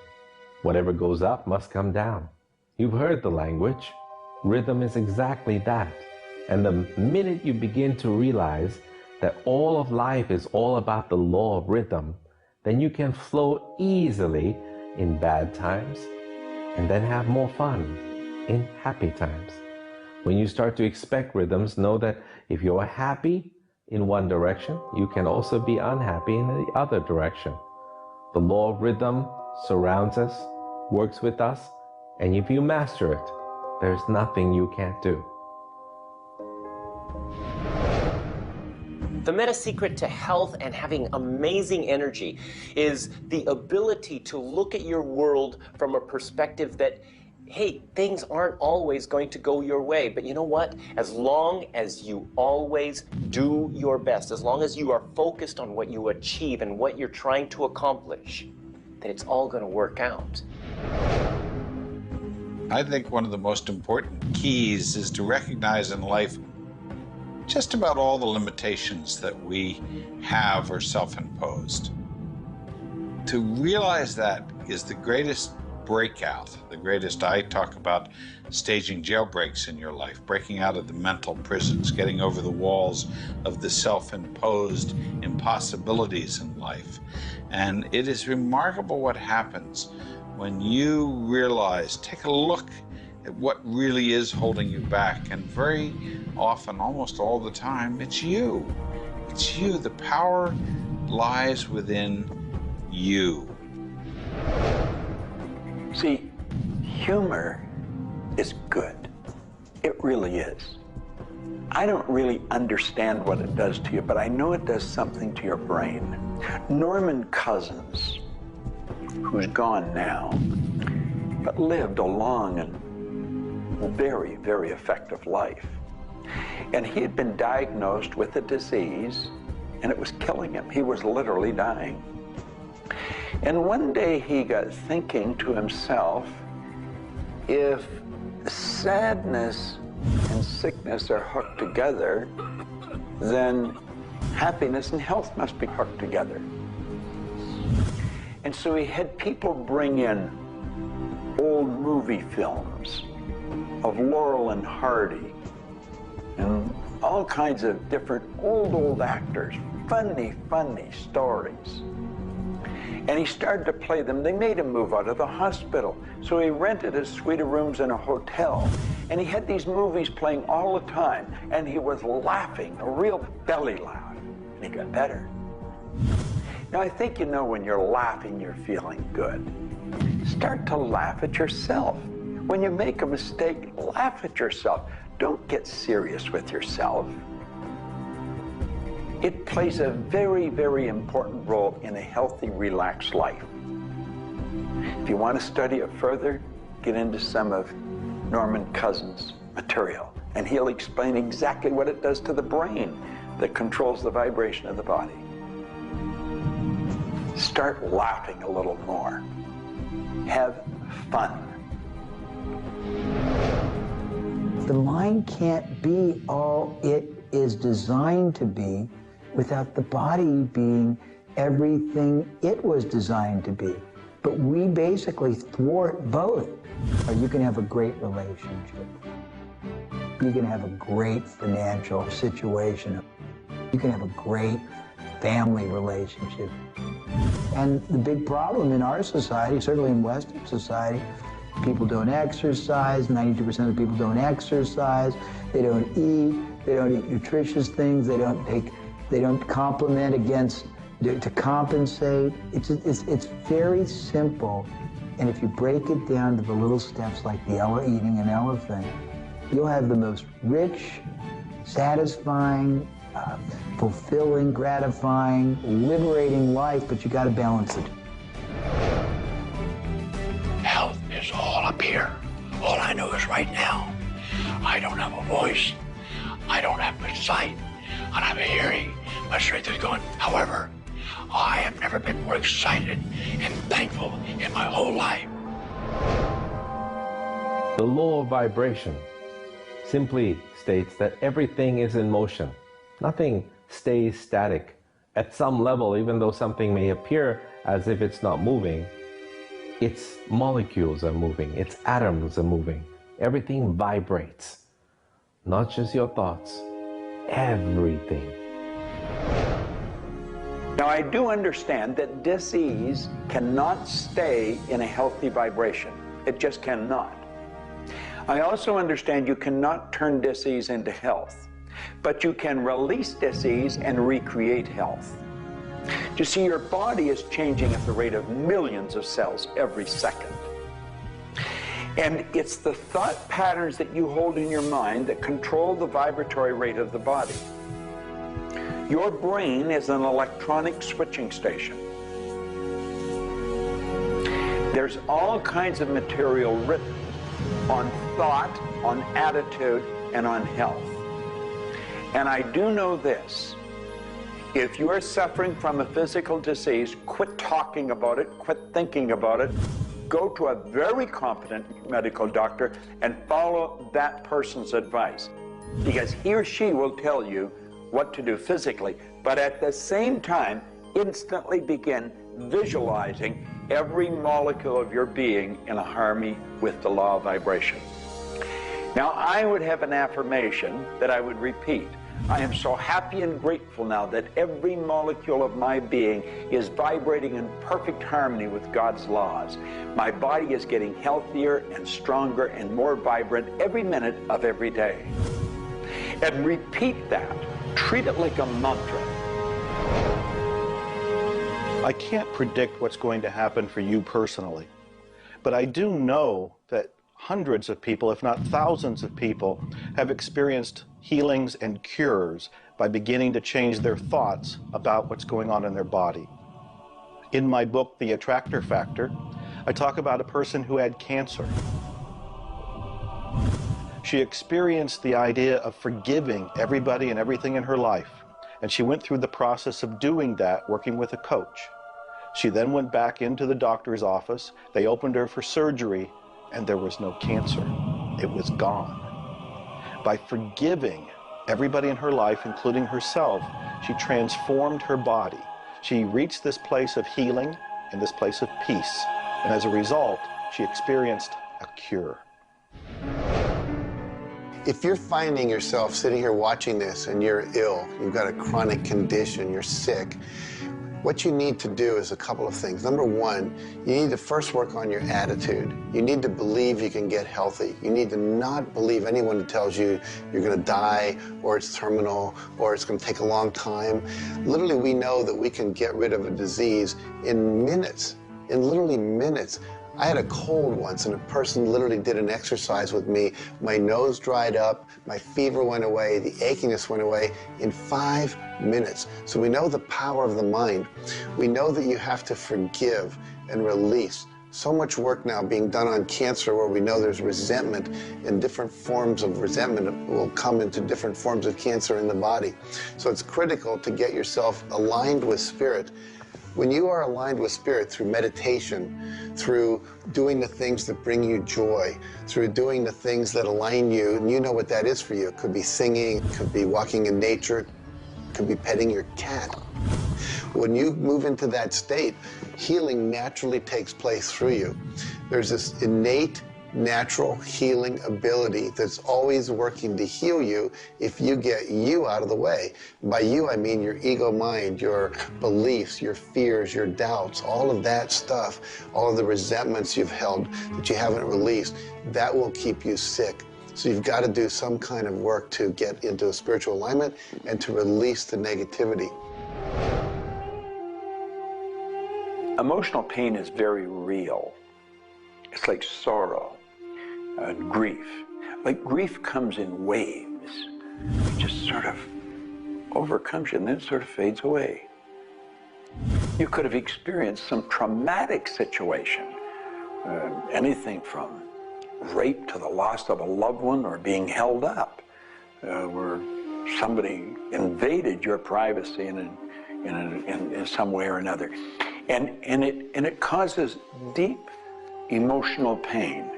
Speaker 2: Whatever goes up must come down. You've heard the language. Rhythm is exactly that. And the minute you begin to realize that all of life is all about the law of rhythm, then you can flow easily in bad times and then have more fun in happy times. When you start to expect rhythms, know that if you're happy in one direction, you can also be unhappy in the other direction. The law of rhythm surrounds us, works with us, and if you master it, there's nothing you can't do.
Speaker 13: The meta secret to health and having amazing energy is the ability to look at your world from a perspective that, hey, things aren't always going to go your way, but you know what? As long as you always do your best, as long as you are focused on what you achieve and what you're trying to accomplish, then it's all going to work out.
Speaker 14: I think one of the most important keys is to recognize in life just about all the limitations that we have are self-imposed. To realize that is the greatest breakout, the greatest. I talk about staging jailbreaks in your life, breaking out of the mental prisons, getting over the walls of the self-imposed impossibilities in life. And it is remarkable what happens when you realize, take a look at what really is holding you back. And very often, almost all the time, it's you. It's you. The power lies within you.
Speaker 4: See, humor is good. It really is. I don't really understand what it does to you, but I know it does something to your brain. Norman Cousins, who's gone now, but lived a long and very, very effective life. And he had been diagnosed with a disease, and it was killing him. He was literally dying. And one day he got thinking to himself, if sadness and sickness are hooked together, then happiness and health must be hooked together. And so he had people bring in old movie films of Laurel and Hardy and all kinds of different old actors, funny stories. And he started to play them. They made him move out of the hospital. So he rented a suite of rooms in a hotel. And he had these movies playing all the time. And he was laughing, a real belly laugh. And he got better. Now, I think you know when you're laughing, you're feeling good. Start to laugh at yourself. When you make a mistake, laugh at yourself. Don't get serious with yourself. It plays a very, very important role in a healthy, relaxed life. If you want to study it further, get into some of Norman Cousins' material, and he'll explain exactly what it does to the brain that controls the vibration of the body. Start laughing a little more. Have fun.
Speaker 10: The mind can't be all it is designed to be without the body being everything it was designed to be. But we basically thwart both. Or you can have a great relationship. You can have a great financial situation. You can have a great family relationship. And the big problem in our society, certainly in Western society, people don't exercise, 92% of people don't exercise, they don't eat nutritious things, they don't complement to compensate. It's very simple. And if you break it down to the little steps like eating an elephant, you'll have the most rich, satisfying, fulfilling, gratifying, liberating life, but you gotta balance it.
Speaker 15: Health is all up here. All I know is right now, I don't have a voice, I don't have good sight, I don't have a hearing. My strength is gone. However, I have never been more excited and thankful in my whole life.
Speaker 2: The law of vibration simply states that everything is in motion. Nothing stays static. At some level, even though something may appear as if it's not moving, its molecules are moving, its atoms are moving. Everything vibrates. Not just your thoughts, everything.
Speaker 4: Now, I do understand that disease cannot stay in a healthy vibration. It just cannot. I also understand you cannot turn disease into health, but you can release disease and recreate health. You see, your body is changing at the rate of millions of cells every second. And it's the thought patterns that you hold in your mind that control the vibratory rate of the body. Your brain is an electronic switching station. There's all kinds of material written on thought, on attitude, and on health. And I do know this. If you are suffering from a physical disease, quit talking about it, quit thinking about it. Go to a very competent medical doctor and follow that person's advice, because he or she will tell you what to do physically, but at the same time, instantly begin visualizing every molecule of your being in harmony with the law of vibration. Now, I would have an affirmation that I would repeat. I am so happy and grateful now that every molecule of my being is vibrating in perfect harmony with God's laws. My body is getting healthier and stronger and more vibrant every minute of every day. And repeat that. Treat it like a mantra.
Speaker 5: I can't predict what's going to happen for you personally, but I do know that hundreds of people, if not thousands of people, have experienced healings and cures by beginning to change their thoughts about what's going on in their body. In my book, The Attractor Factor, I talk about a person who had cancer. She experienced the idea of forgiving everybody and everything in her life, and she went through the process of doing that, working with a coach. She then went back into the doctor's office. They opened her for surgery, and there was no cancer. It was gone. By forgiving everybody in her life, including herself, she transformed her body. She reached this place of healing and this place of peace. And as a result, she experienced a cure.
Speaker 7: If you're finding yourself sitting here watching this and you're ill, you've got a chronic condition, you're sick, what you need to do is a couple of things. Number one, you need to first work on your attitude. You need to believe you can get healthy. You need to not believe anyone who tells you you're going to die, or it's terminal, or it's going to take a long time. Literally, we know that we can get rid of a disease in minutes, in literally minutes. I had a cold once, and a person literally did an exercise with me. My nose dried up, my fever went away, the achiness went away in 5 minutes. So we know the power of the mind. We know that you have to forgive and release. So much work now being done on cancer, where we know there's resentment, and different forms of resentment will come into different forms of cancer in the body. So it's critical to get yourself aligned with spirit. When you are aligned with spirit through meditation, through doing the things that bring you joy, through doing the things that align you, and you know what that is for you. It could be singing, it could be walking in nature, it could be petting your cat. When you move into that state, healing naturally takes place through you. There's this innate, natural healing ability that's always working to heal you if you get you out of the way. By you, I mean your ego mind, your beliefs, your fears, your doubts, all of that stuff, all of the resentments you've held that you haven't released, that will keep you sick. So you've got to do some kind of work to get into a spiritual alignment and to release the negativity.
Speaker 4: Emotional pain is very real. It's like sorrow and grief. Like grief comes in waves. It just sort of overcomes you and then sort of fades away. You could have experienced some traumatic situation, anything from rape to the loss of a loved one, or being held up, where somebody invaded your privacy in some way or another. And it causes deep emotional pain.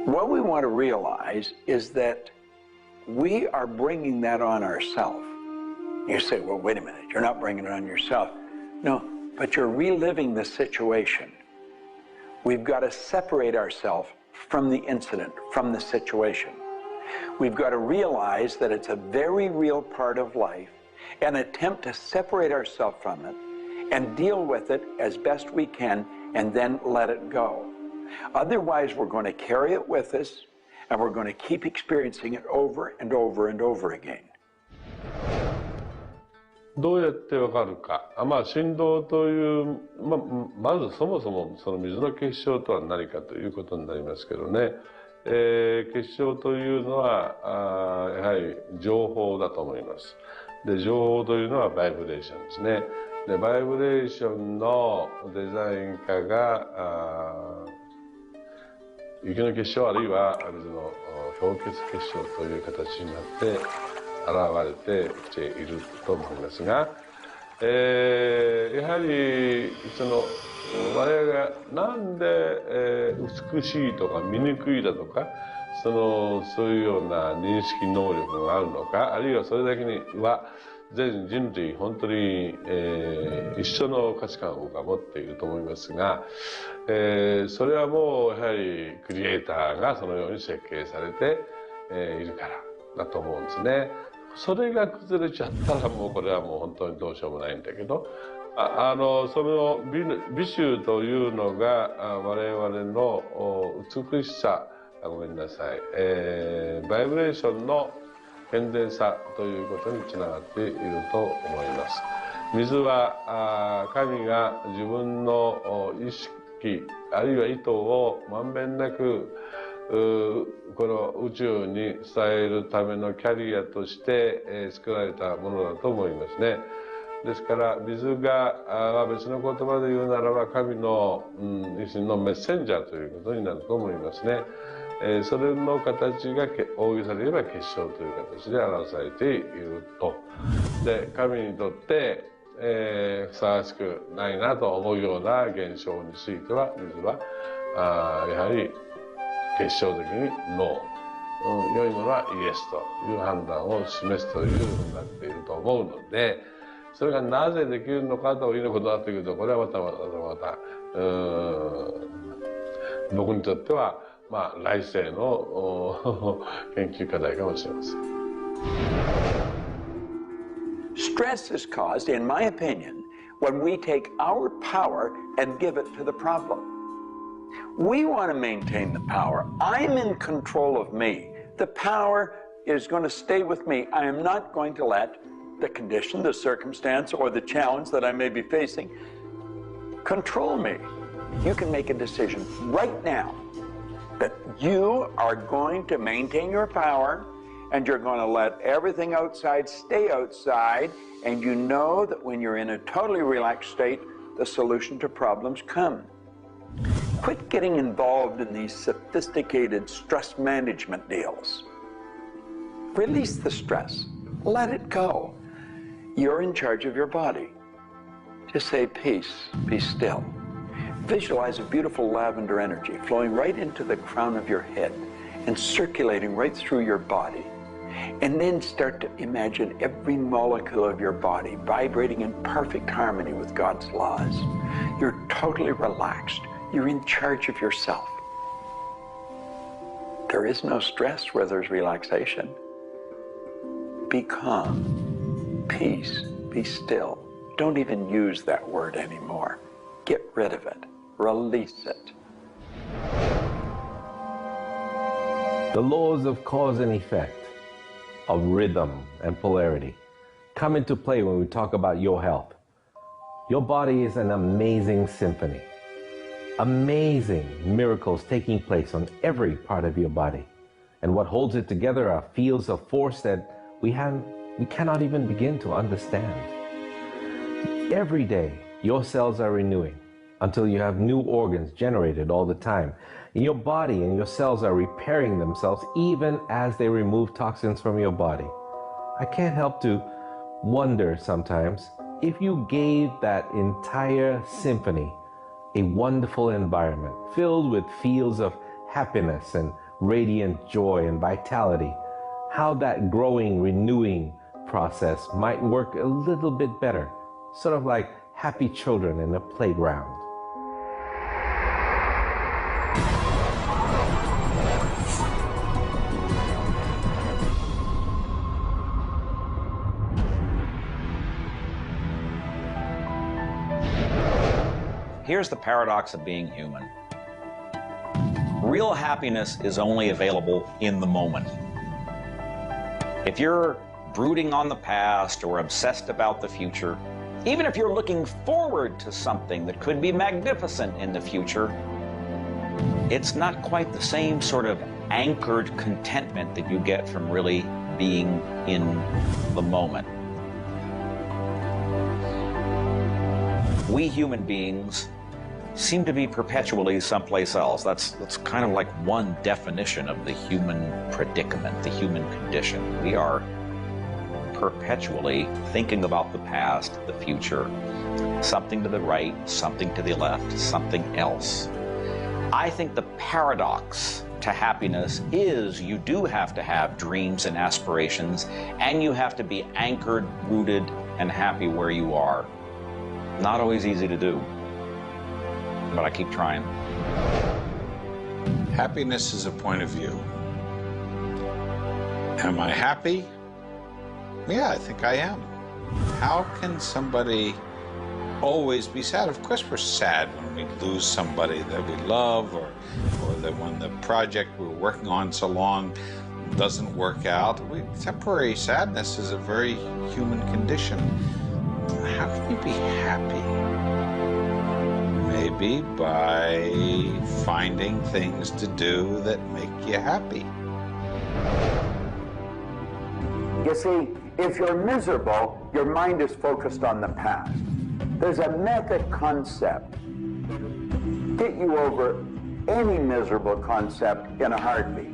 Speaker 4: What we want to realize is that we are bringing that on ourselves. You say, well, wait a minute, you're not bringing it on yourself. No, but you're reliving the situation. We've got to separate ourselves from the incident, from the situation. We've got to realize that it's a very real part of life, and attempt to separate ourselves from it and deal with it as best we can, and then let it go. Otherwise, we're going to carry it with us, and we're going to keep experiencing it over and over and over again.
Speaker 16: どうやってわかるか。振動という、まずそもそもその水の結晶とは何かということになりますけどね。結晶というのはやはり情報だと思います。で、情報というのはバイブレーションですね。で、バイブレーションのデザイン家が雪の結晶あるいは水の氷結結晶という形になって現れてきていると思いますが、やはり我々がなんで、美しいとか醜いだとかそういうような認識能力があるのか、あるいはそれだけには全人類本当に、一緒の価値観を僕は持っていると思いますが、それはもうやはりクリエイターがそのように設計されて、いるからだと思うんですね。それが崩れちゃったらもうこれはもう本当にどうしようもないんだけど、その美醜というのが我々の美しさ、ごめんなさい、バイブレーションの健全さということにつながっていると思います。水は神が自分の意機あるいは意図をまんべんなくこの宇宙に伝えるためのキャリアとして、作られたものだと思いますね。ですから水が別の言葉で言うならば神の、一種のメッセンジャーということになると思いますね。それの形が大げさで言えば結晶という形で表されていると。で神にとってふさわしくないなと思うような現象については水はやはり結晶的にノー、良いものはイエスという判断を示すというふうになっていると思うので、それがなぜできるのかということになってくると、これはまた僕にとっては来世の研究課題かもしれません。
Speaker 4: Stress is caused, in my opinion, when we take our power and give it to the problem. We want to maintain the power. I'm in control of me. The power is going to stay with me. I am not going to let the condition, the circumstance, or the challenge that I may be facing control me. You can make a decision right now that you are going to maintain your power and you're going to let everything outside stay outside, and you know that when you're in a totally relaxed state, the solution to problems come. Quit getting involved in these sophisticated stress management deals. Release the stress. Let it go. You're in charge of your body. Just say peace, be still. Visualize a beautiful lavender energy flowing right into the crown of your head and circulating right through your body. And then start to imagine every molecule of your body vibrating in perfect harmony with God's laws. You're totally relaxed. You're in charge of yourself. There is no stress where there's relaxation. Be calm, peace, be still. Don't even use that word anymore. Get rid of it. Release it.
Speaker 2: The laws of cause and effect, of rhythm and polarity, come into play when we talk about your health. Your body is an amazing symphony. Amazing miracles taking place on every part of your body. And what holds it together are fields of force that we cannot even begin to understand. Every day, your cells are renewing until you have new organs generated all the time. And your body and your cells are repairing themselves even as they remove toxins from your body. I can't help to wonder sometimes if you gave that entire symphony a wonderful environment filled with fields of happiness and radiant joy and vitality, how that growing, renewing process might work a little bit better, sort of like happy children in a playground.
Speaker 9: Here's the paradox of being human. Real happiness is only available in the moment. If you're brooding on the past or obsessed about the future, even if you're looking forward to something that could be magnificent in the future, it's not quite the same sort of anchored contentment that you get from really being in the moment. We human beings seem to be perpetually someplace else. That's kind of like one definition of the human predicament, the human condition. We are perpetually thinking about the past, the future, something to the right, something to the left, something else. I think the paradox to happiness is you do have to have dreams and aspirations, and you have to be anchored, rooted, and happy where you are. Not always easy to do, but I keep trying.
Speaker 14: Happiness is a point of view. Am I happy? Yeah, I think I am. How can somebody always be sad? Of course we're sad when we lose somebody that we love, or that when the project we're working on so long doesn't work out. Temporary sadness is a very human condition. How can you be happy? Maybe by finding things to do that make you happy.
Speaker 4: You see, if you're miserable, your mind is focused on the past. There's a method concept. Get you over any miserable concept in a heartbeat.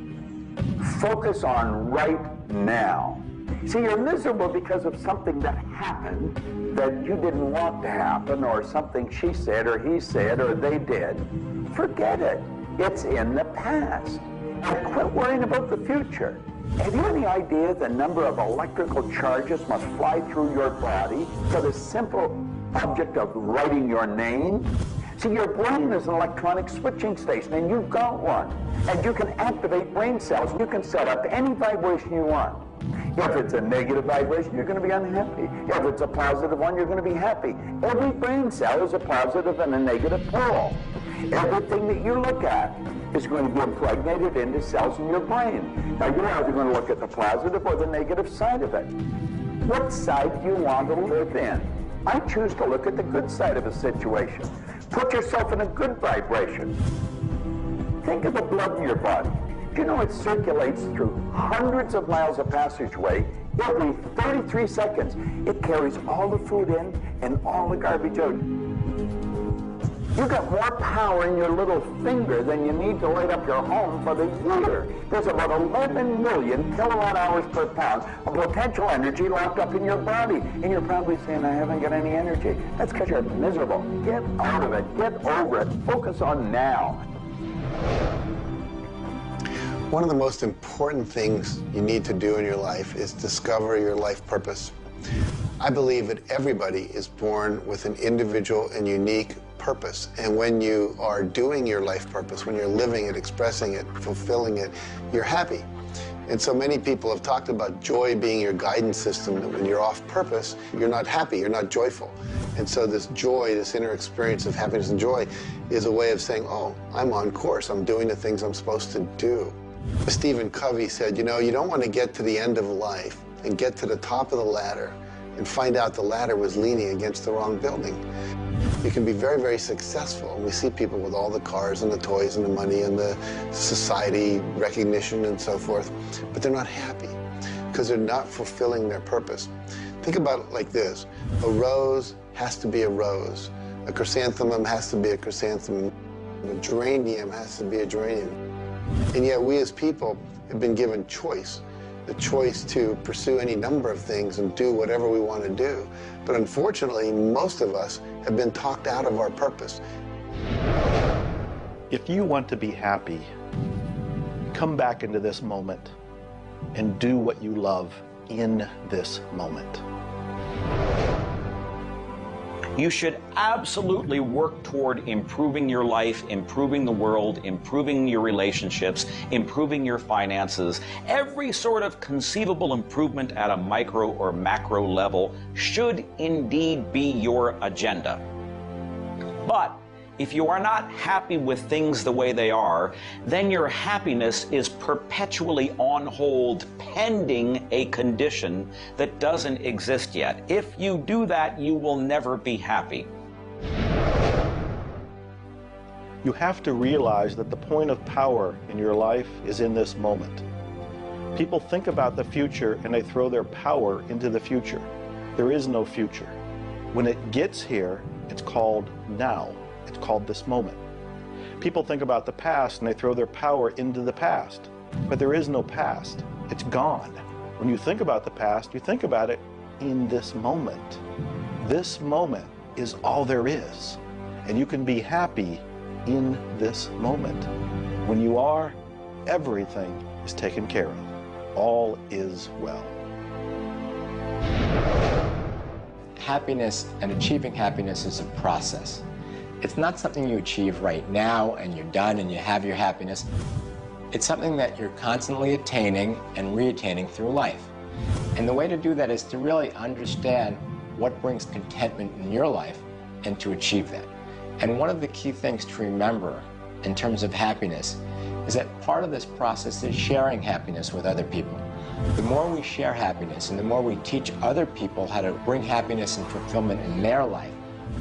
Speaker 4: Focus on right now. See, you're miserable because of something that happened that you didn't want to happen, or something she said, or he said, or they did. Forget it. It's in the past. And quit worrying about the future. Have you any idea the number of electrical charges must fly through your body for the simple object of writing your name? See, your brain is an electronic switching station, and you've got one. And you can activate brain cells. You can set up any vibration you want. If it's a negative vibration, you're going to be unhappy. If it's a positive one, you're going to be happy. Every brain cell is a positive and a negative pole. Everything that you look at is going to be impregnated into cells in your brain. Now, you're either going to look at the positive or the negative side of it. What side do you want to live in? I choose to look at the good side of a situation. Put yourself in a good vibration. Think of the blood in your body. Do you know it circulates through hundreds of miles of passageway every 33 seconds? It carries all the food in and all the garbage out. You got more power in your little finger than you need to light up your home for the year. There's about 11 million kilowatt hours per pound of potential energy locked up in your body. And you're probably saying, I haven't got any energy. That's because you're miserable. Get out of it. Get over it. Focus on now.
Speaker 7: One of the most important things you need to do in your life is discover your life purpose. I believe that everybody is born with an individual and unique purpose. And when you are doing your life purpose, when you're living it, expressing it, fulfilling it, you're happy. And so many people have talked about joy being your guidance system, that when you're off purpose, you're not happy, you're not joyful. And so this joy, this inner experience of happiness and joy is a way of saying, oh, I'm on course, I'm doing the things I'm supposed to do. Stephen Covey said, you know, you don't want to get to the end of life and get to the top of the ladder and find out the ladder was leaning against the wrong building. You can be very, very successful. And we see people with all the cars and the toys and the money and the society recognition and so forth, but they're not happy because they're not fulfilling their purpose. Think about it like this. A rose has to be a rose. A chrysanthemum has to be a chrysanthemum. A geranium has to be a geranium. And yet we as people have been given choice. The choice to pursue any number of things and do whatever we want to do. But unfortunately, most of us have been talked out of our purpose.
Speaker 5: If you want to be happy, come back into this moment and do what you love in this moment.
Speaker 9: You should absolutely work toward improving your life, improving the world, improving your relationships, improving your finances. Every sort of conceivable improvement at a micro or macro level should indeed be your agenda. But if you are not happy with things the way they are, then your happiness is perpetually on hold pending a condition that doesn't exist yet. If you do that, you will never be happy.
Speaker 5: You have to realize that the point of power in your life is in this moment. People think about the future and they throw their power into the future. There is no future. When it gets here, it's called now. It's called this moment. People think about the past and they throw their power into the past. But there is no past. It's gone. When you think about the past, you think about it in this moment. This moment is all there is. And you can be happy in this moment. When you are, everything is taken care of. All is well.
Speaker 12: Happiness and achieving happiness is a process. It's not something you achieve right now and you're done and you have your happiness. It's something that you're constantly attaining and reattaining through life. And the way to do that is to really understand what brings contentment in your life and to achieve that. And one of the key things to remember in terms of happiness is that part of this process is sharing happiness with other people. The more we share happiness and the more we teach other people how to bring happiness and fulfillment in their life,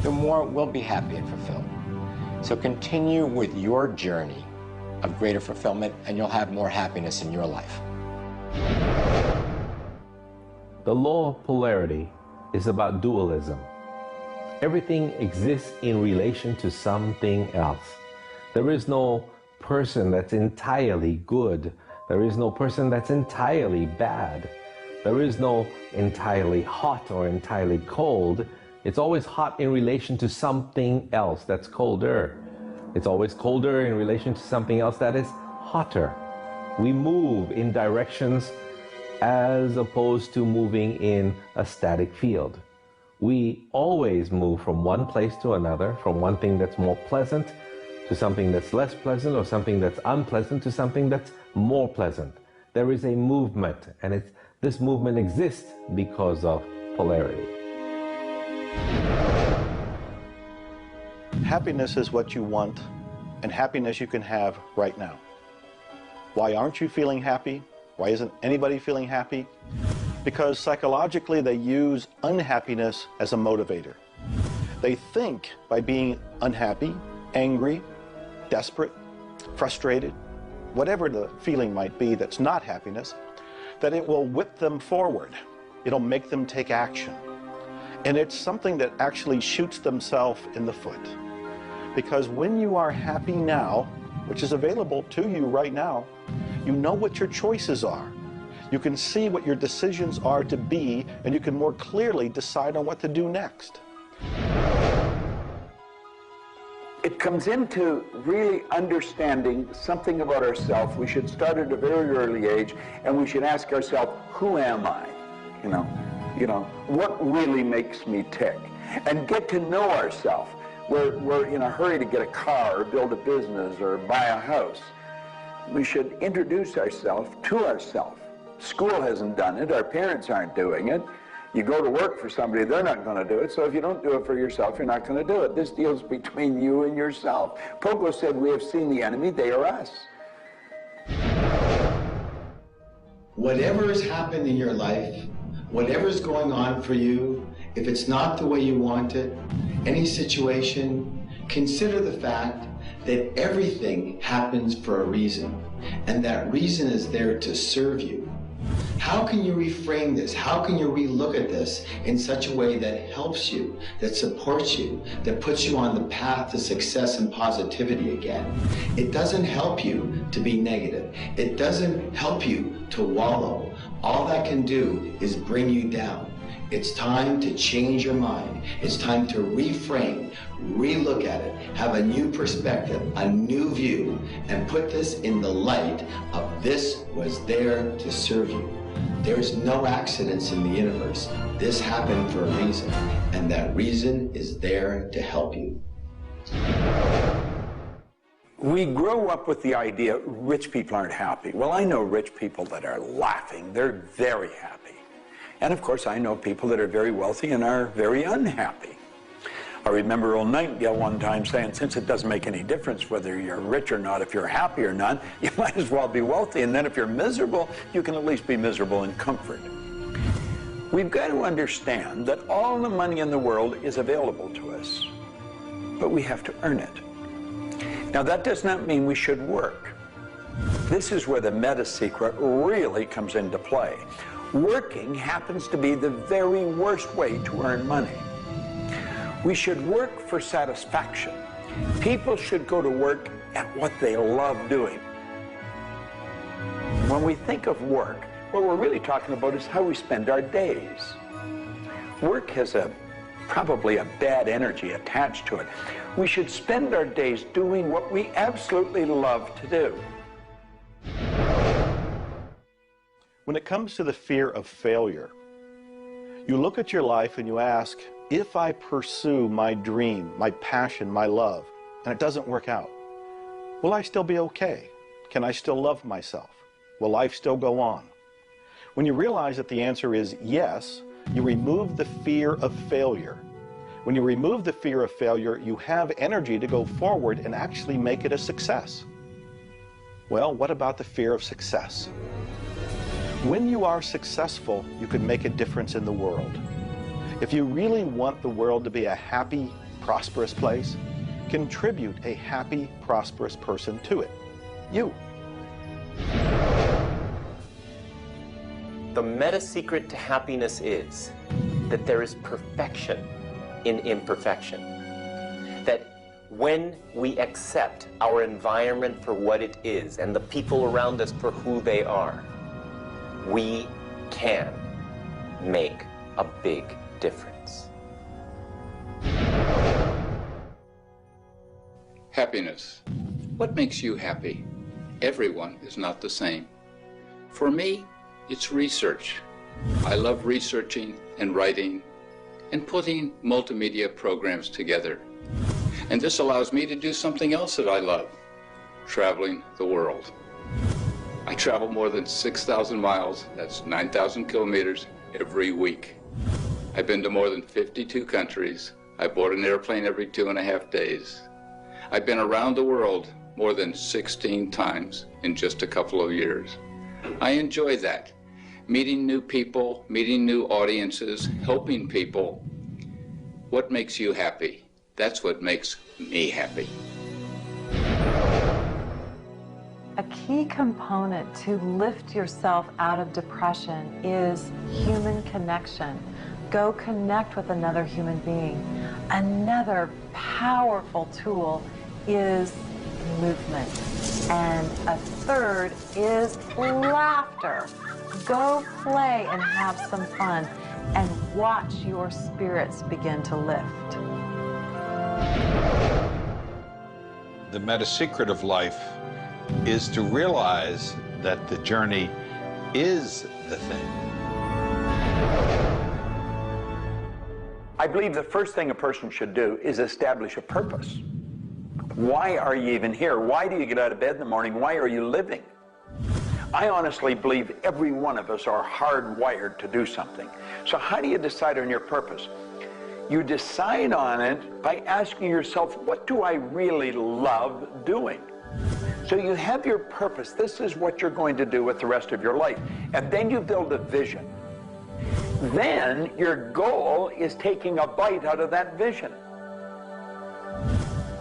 Speaker 12: the more we'll be happy and fulfilled. So continue with your journey of greater fulfillment, and you'll have more happiness in your life.
Speaker 2: The law of polarity is about dualism. Everything exists in relation to something else. There is no person that's entirely good. There is no person that's entirely bad. There is no entirely hot or entirely cold. It's always hot in relation to something else that's colder. It's always colder in relation to something else that is hotter. We move in directions as opposed to moving in a static field. We always move from one place to another, from one thing that's more pleasant to something that's less pleasant, or something that's unpleasant to something that's more pleasant. There is a movement, and this movement exists because of polarity.
Speaker 5: Happiness is what you want, and happiness you can have right now. Why aren't you feeling happy? Why isn't anybody feeling happy? Because psychologically they use unhappiness as a motivator. They think by being unhappy, angry, desperate, frustrated, whatever the feeling might be that's not happiness, that it will whip them forward. It'll make them take action. And it's something that actually shoots themselves in the foot. Because when you are happy now, which is available to you right now, you know what your choices are. You can see what your decisions are to be, and you can more clearly decide on what to do next.
Speaker 4: It comes into really understanding something about ourselves. We should start at a very early age, and we should ask ourselves, who am I? You know, what really makes me tick? And get to know ourselves. We're in a hurry to get a car or build a business or buy a house. We should introduce ourselves to ourselves. School hasn't done it. Our parents aren't doing it. You go to work for somebody, they're not going to do it. So if you don't do it for yourself, you're not going to do it. This deals between you and yourself. Pogo said, we have seen the enemy, they are us.
Speaker 8: Whatever has happened in your life, whatever's going on for you, if it's not the way you want it, any situation, consider the fact that everything happens for a reason, and that reason is there to serve you. How can you reframe this? How can you relook at this in such a way that helps you, that supports you, that puts you on the path to success and positivity again? It doesn't help you to be negative. It doesn't help you to wallow. All that can do is bring you down. It's time to change your mind. It's time to reframe, relook at it, have a new perspective, a new view, and put this in the light of this was there to serve you. There's no accidents in the universe. This happened for a reason, and that reason is there to help you.
Speaker 4: We grow up with the idea rich people aren't happy. Well, I know rich people that are laughing. They're very happy. And of course, I know people that are very wealthy and are very unhappy. I remember old Nightingale one time saying, since it doesn't make any difference whether you're rich or not, if you're happy or not, you might as well be wealthy. And then if you're miserable, you can at least be miserable in comfort. We've got to understand that all the money in the world is available to us, but we have to earn it. Now, that does not mean we should work. This is where the meta secret really comes into play. Working happens to be the very worst way to earn money. We should work for satisfaction. People should go to work at what they love doing. When we think of work, what we're really talking about is how we spend our days. Work has probably a bad energy attached to it. We should spend our days doing what we absolutely love to do.
Speaker 5: When it comes to the fear of failure, you look at your life and you ask, if I pursue my dream, my passion, my love, and it doesn't work out, will I still be okay? Can I still love myself? Will life still go on? When you realize that the answer is yes, you remove the fear of failure. When you remove the fear of failure, you have energy to go forward and actually make it a success. Well, what about the fear of success? When you are successful, you can make a difference in the world. If you really want the world to be a happy, prosperous place, contribute a happy, prosperous person to it? You.
Speaker 13: The meta secret to happiness is that there is perfection in imperfection. That when we accept our environment for what it is and the people around us for who they are, we can make a big difference.
Speaker 17: Happiness. What makes you happy? Everyone is not the same. For me, it's research. I love researching and writing and putting multimedia programs together. And this allows me to do something else that I love, traveling the world. I travel more than 6,000 miles, that's 9,000 kilometers, every week. I've been to more than 52 countries. I board an airplane every 2.5 days. I've been around the world more than 16 times in just a couple of years. I enjoy that. Meeting new people, meeting new audiences, helping people. What makes you happy? That's what makes me happy.
Speaker 6: A key component to lift yourself out of depression is human connection. Go connect with another human being. Another powerful tool is movement. And a third is laughter. Go play and have some fun and watch your spirits begin to lift.
Speaker 14: The meta secret of life is to realize that the journey is the thing.
Speaker 4: I believe the first thing a person should do is establish a purpose. Why are you even here? Why do you get out of bed in the morning? Why are you living? I honestly believe every one of us are hardwired to do something. So how do you decide on your purpose? You decide on it by asking yourself, what do I really love doing? So you have your purpose. This is what you're going to do with the rest of your life. And then you build a vision. Then your goal is taking a bite out of that vision.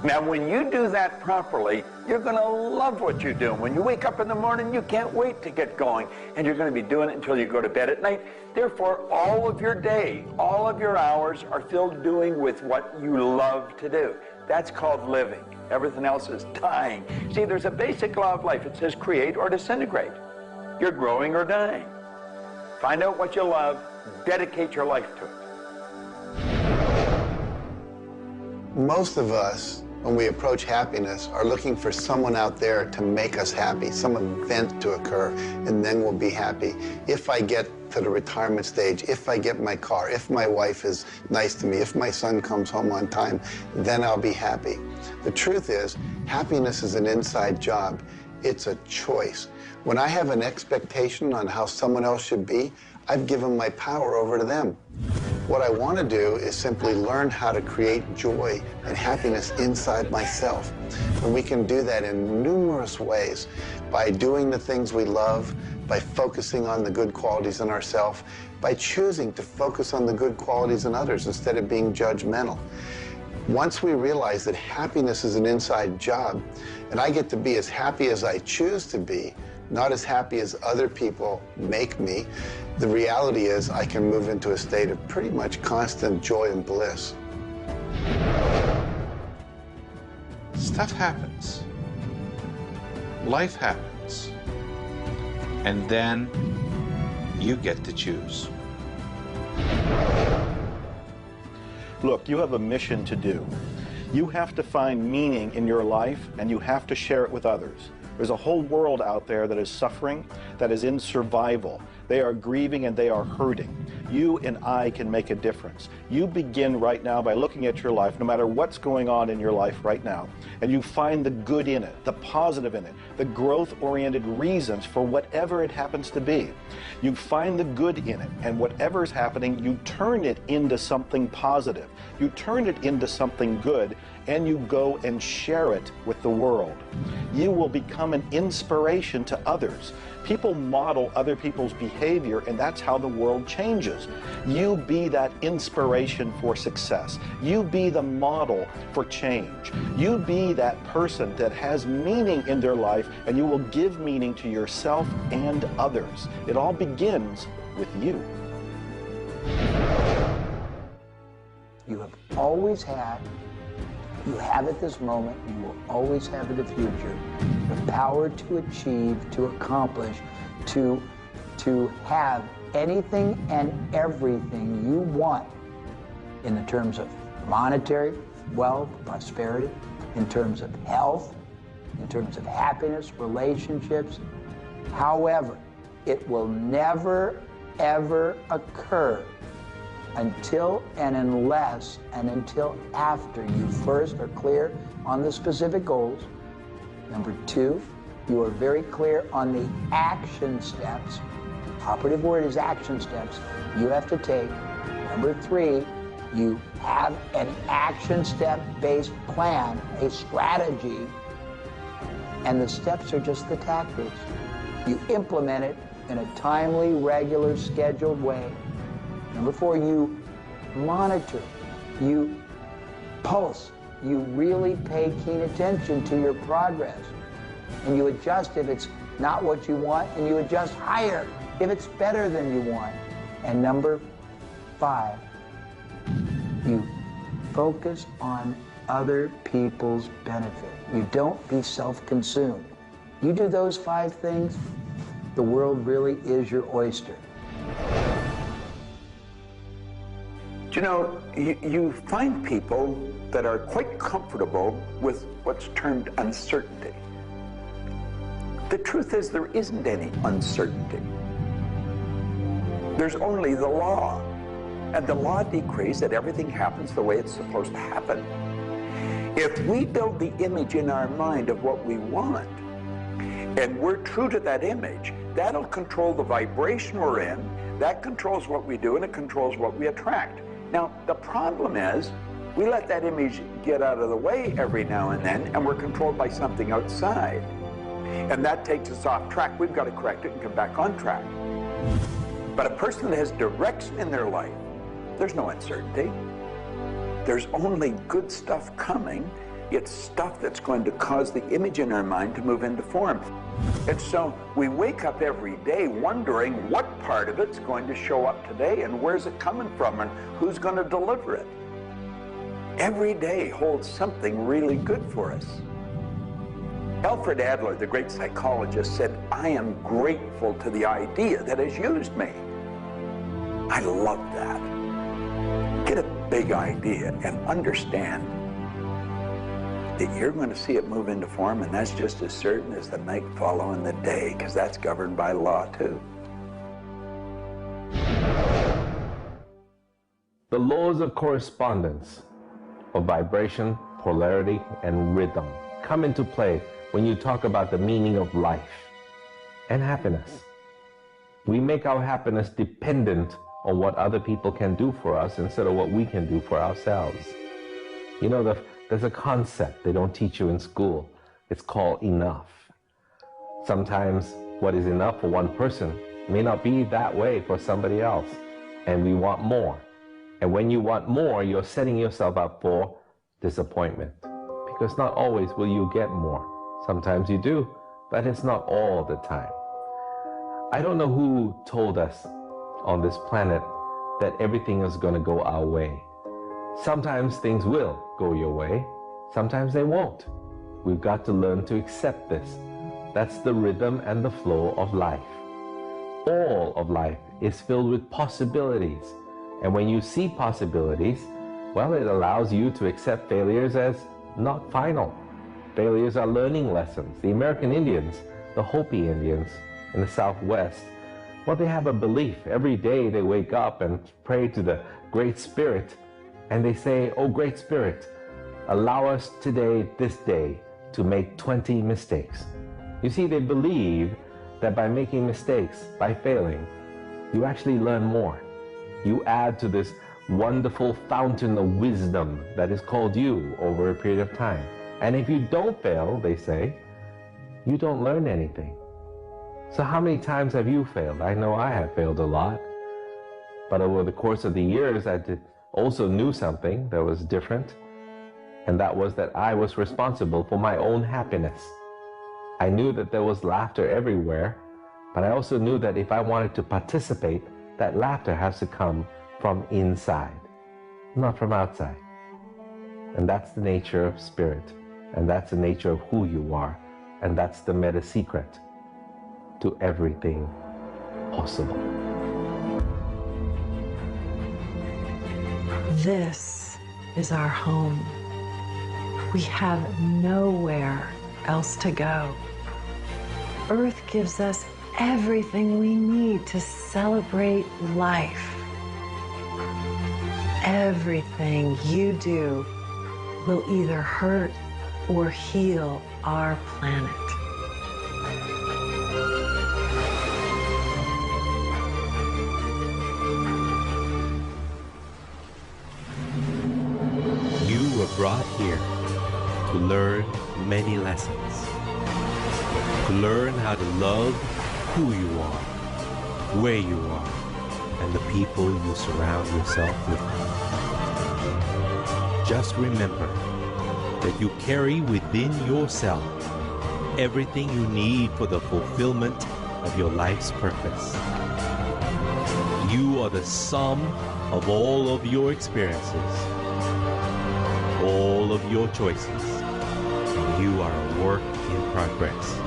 Speaker 4: Now, when you do that properly, you're going to love what you do. When you wake up in the morning, you can't wait to get going, and you're going to be doing it until you go to bed at night. Therefore, all of your day, all of your hours are filled doing with what you love to do. That's called living. Everything else is dying. See, there's a basic law of life. It says create or disintegrate. You're growing or dying. Find out what you love, dedicate your life to it.
Speaker 7: Most of us, when we approach happiness, are looking for someone out there to make us happy, some event to occur, and then we'll be happy. If I get to the retirement stage, if I get my car, if my wife is nice to me, if my son comes home on time, then I'll be happy. The truth is, happiness is an inside job. It's a choice. When I have an expectation on how someone else should be, I've given my power over to them. What I want to do is simply learn how to create joy and happiness inside myself. And we can do that in numerous ways, by doing the things we love, by focusing on the good qualities in ourselves, by choosing to focus on the good qualities in others instead of being judgmental. Once we realize that happiness is an inside job, and I get to be as happy as I choose to be, not as happy as other people make me, the reality is I can move into a state of pretty much constant joy and bliss.
Speaker 14: Stuff happens. Life happens. And then you get to choose.
Speaker 5: Look, you have a mission to do. You have to find meaning in your life, and you have to share it with others. There's a whole world out there that is suffering, that is in survival. They are grieving and they are hurting. You and I can make a difference. You begin right now by looking at your life, no matter what's going on in your life right now, and you find the good in it, the positive in it, the growth-oriented reasons for whatever it happens to be. You find the good in it, and whatever is happening, you turn it into something positive. You turn it into something good, and you go and share it with the world. You will become an inspiration to others. People model other people's behavior, and that's how the world changes. You be that inspiration for success. You be the model for change. You be that person that has meaning in their life, and you will give meaning to yourself and others. It all begins with you.
Speaker 10: You have always had, you have at this moment, you will always have in the future, the power to achieve, to accomplish, to have anything and everything you want in the terms of monetary, wealth, prosperity, in terms of health, in terms of happiness, relationships. However, it will never, ever occur until and unless and until after you first are clear on the specific goals. Number two, you are very clear on the action steps. Operative word is action steps you have to take. Number three, you have an action step-based plan, a strategy, and the steps are just the tactics. You implement it in a timely, regular, scheduled way. Number four, you monitor, you pulse, you really pay keen attention to your progress. And you adjust if it's not what you want, and you adjust higher if it's better than you want. And number five, you focus on other people's benefit. You don't be self-consumed. You do those five things, the world really is your oyster.
Speaker 4: Do you know, you find people that are quite comfortable with what's termed uncertainty. The truth is there isn't any uncertainty. There's only the law. And the law decrees that everything happens the way it's supposed to happen. If we build the image in our mind of what we want, and we're true to that image, that'll control the vibration we're in, that controls what we do, and it controls what we attract. Now, the problem is, we let that image get out of the way every now and then, and we're controlled by something outside. And that takes us off track. We've got to correct it and come back on track. But a person that has direction in their life, there's no uncertainty. There's only good stuff coming. It's stuff that's going to cause the image in our mind to move into form. And so we wake up every day wondering what part of it's going to show up today and where's it coming from and who's going to deliver it. Every day holds something really good for us. Alfred Adler, the great psychologist, said, "I am grateful to the idea that has used me." I love that. Get a big idea and understand that you're going to see it move into form, and that's just as certain as the night following the day, because that's governed by law too.
Speaker 2: The laws of correspondence, of vibration, polarity, and rhythm come into play when you talk about the meaning of life and happiness. We make our happiness dependent on what other people can do for us instead of what we can do for ourselves. You know, there's a concept they don't teach you in school. It's called enough. Sometimes what is enough for one person may not be that way for somebody else, and we want more. And when you want more, you're setting yourself up for disappointment, because not always will you get more. Sometimes you do, but it's not all the time. I don't know who told us on this planet that everything is going to go our way. Sometimes things will go your way, sometimes they won't. We've got to learn to accept this. That's the rhythm and the flow of life. All of life is filled with possibilities. And when you see possibilities, well, it allows you to accept failures as not final. Failures are learning lessons. The American Indians, the Hopi Indians in the Southwest, well, they have a belief. Every day they wake up and pray to the Great Spirit, and they say, "Oh, Great Spirit, allow us today, this day, to make 20 mistakes." You see, they believe that by making mistakes, by failing, you actually learn more. You add to this wonderful fountain of wisdom that is called you over a period of time. And if you don't fail, they say, you don't learn anything. So how many times have you failed? I know I have failed a lot. But over the course of the years, I also knew something that was different. And that was that I was responsible for my own happiness. I knew that there was laughter everywhere, but I also knew that if I wanted to participate, that laughter has to come from inside, not from outside. And that's the nature of spirit, and that's the nature of who you are, and that's the meta secret to everything possible.
Speaker 6: This is our home. We have nowhere else to go. Earth gives us everything we need to celebrate life. Everything you do will either hurt or heal our planet.
Speaker 1: You were brought here to learn many lessons. To learn how to love who you are, where you are, and the people you surround yourself with. Just remember that you carry within yourself everything you need for the fulfillment of your life's purpose. You are the sum of all of your experiences, all of your choices, and you are a work in progress.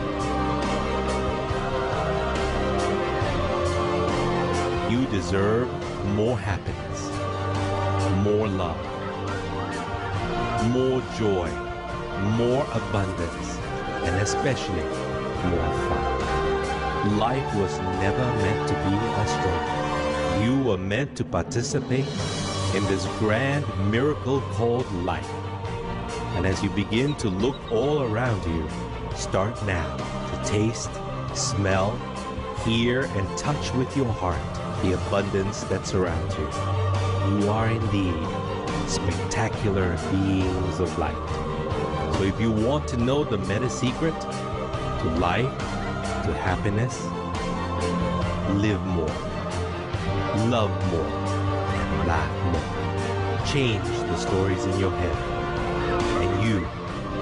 Speaker 1: You deserve more happiness, more love, more joy, more abundance, and especially more fun. Life was never meant to be a struggle. You were meant to participate in this grand miracle called life. And as you begin to look all around you, start now to taste, smell, hear, and touch with your heart the abundance that surrounds you. You are indeed spectacular beings of light. So if you want to know the meta secret to life, to happiness, live more, love more, laugh more. Change the stories in your head, and you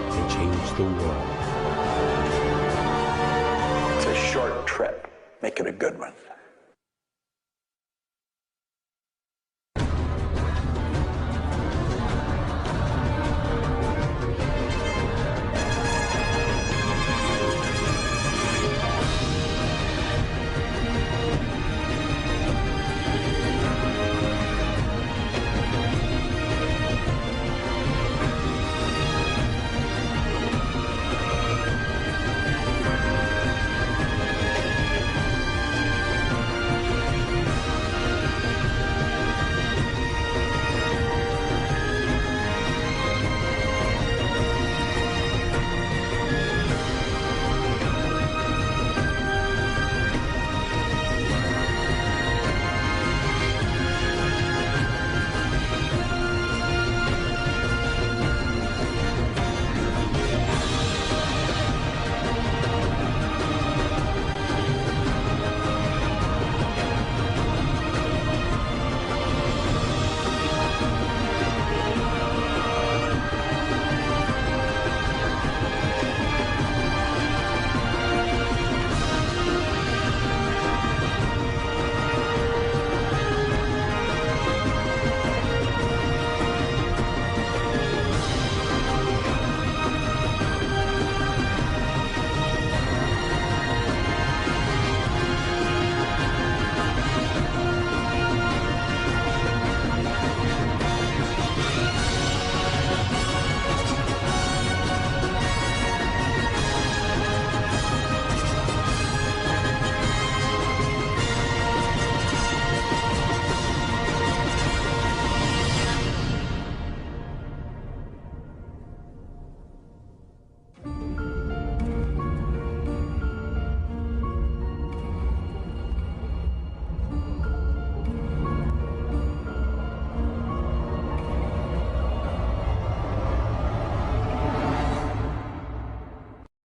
Speaker 1: can change the world.
Speaker 4: It's a short trip. Make it a good one.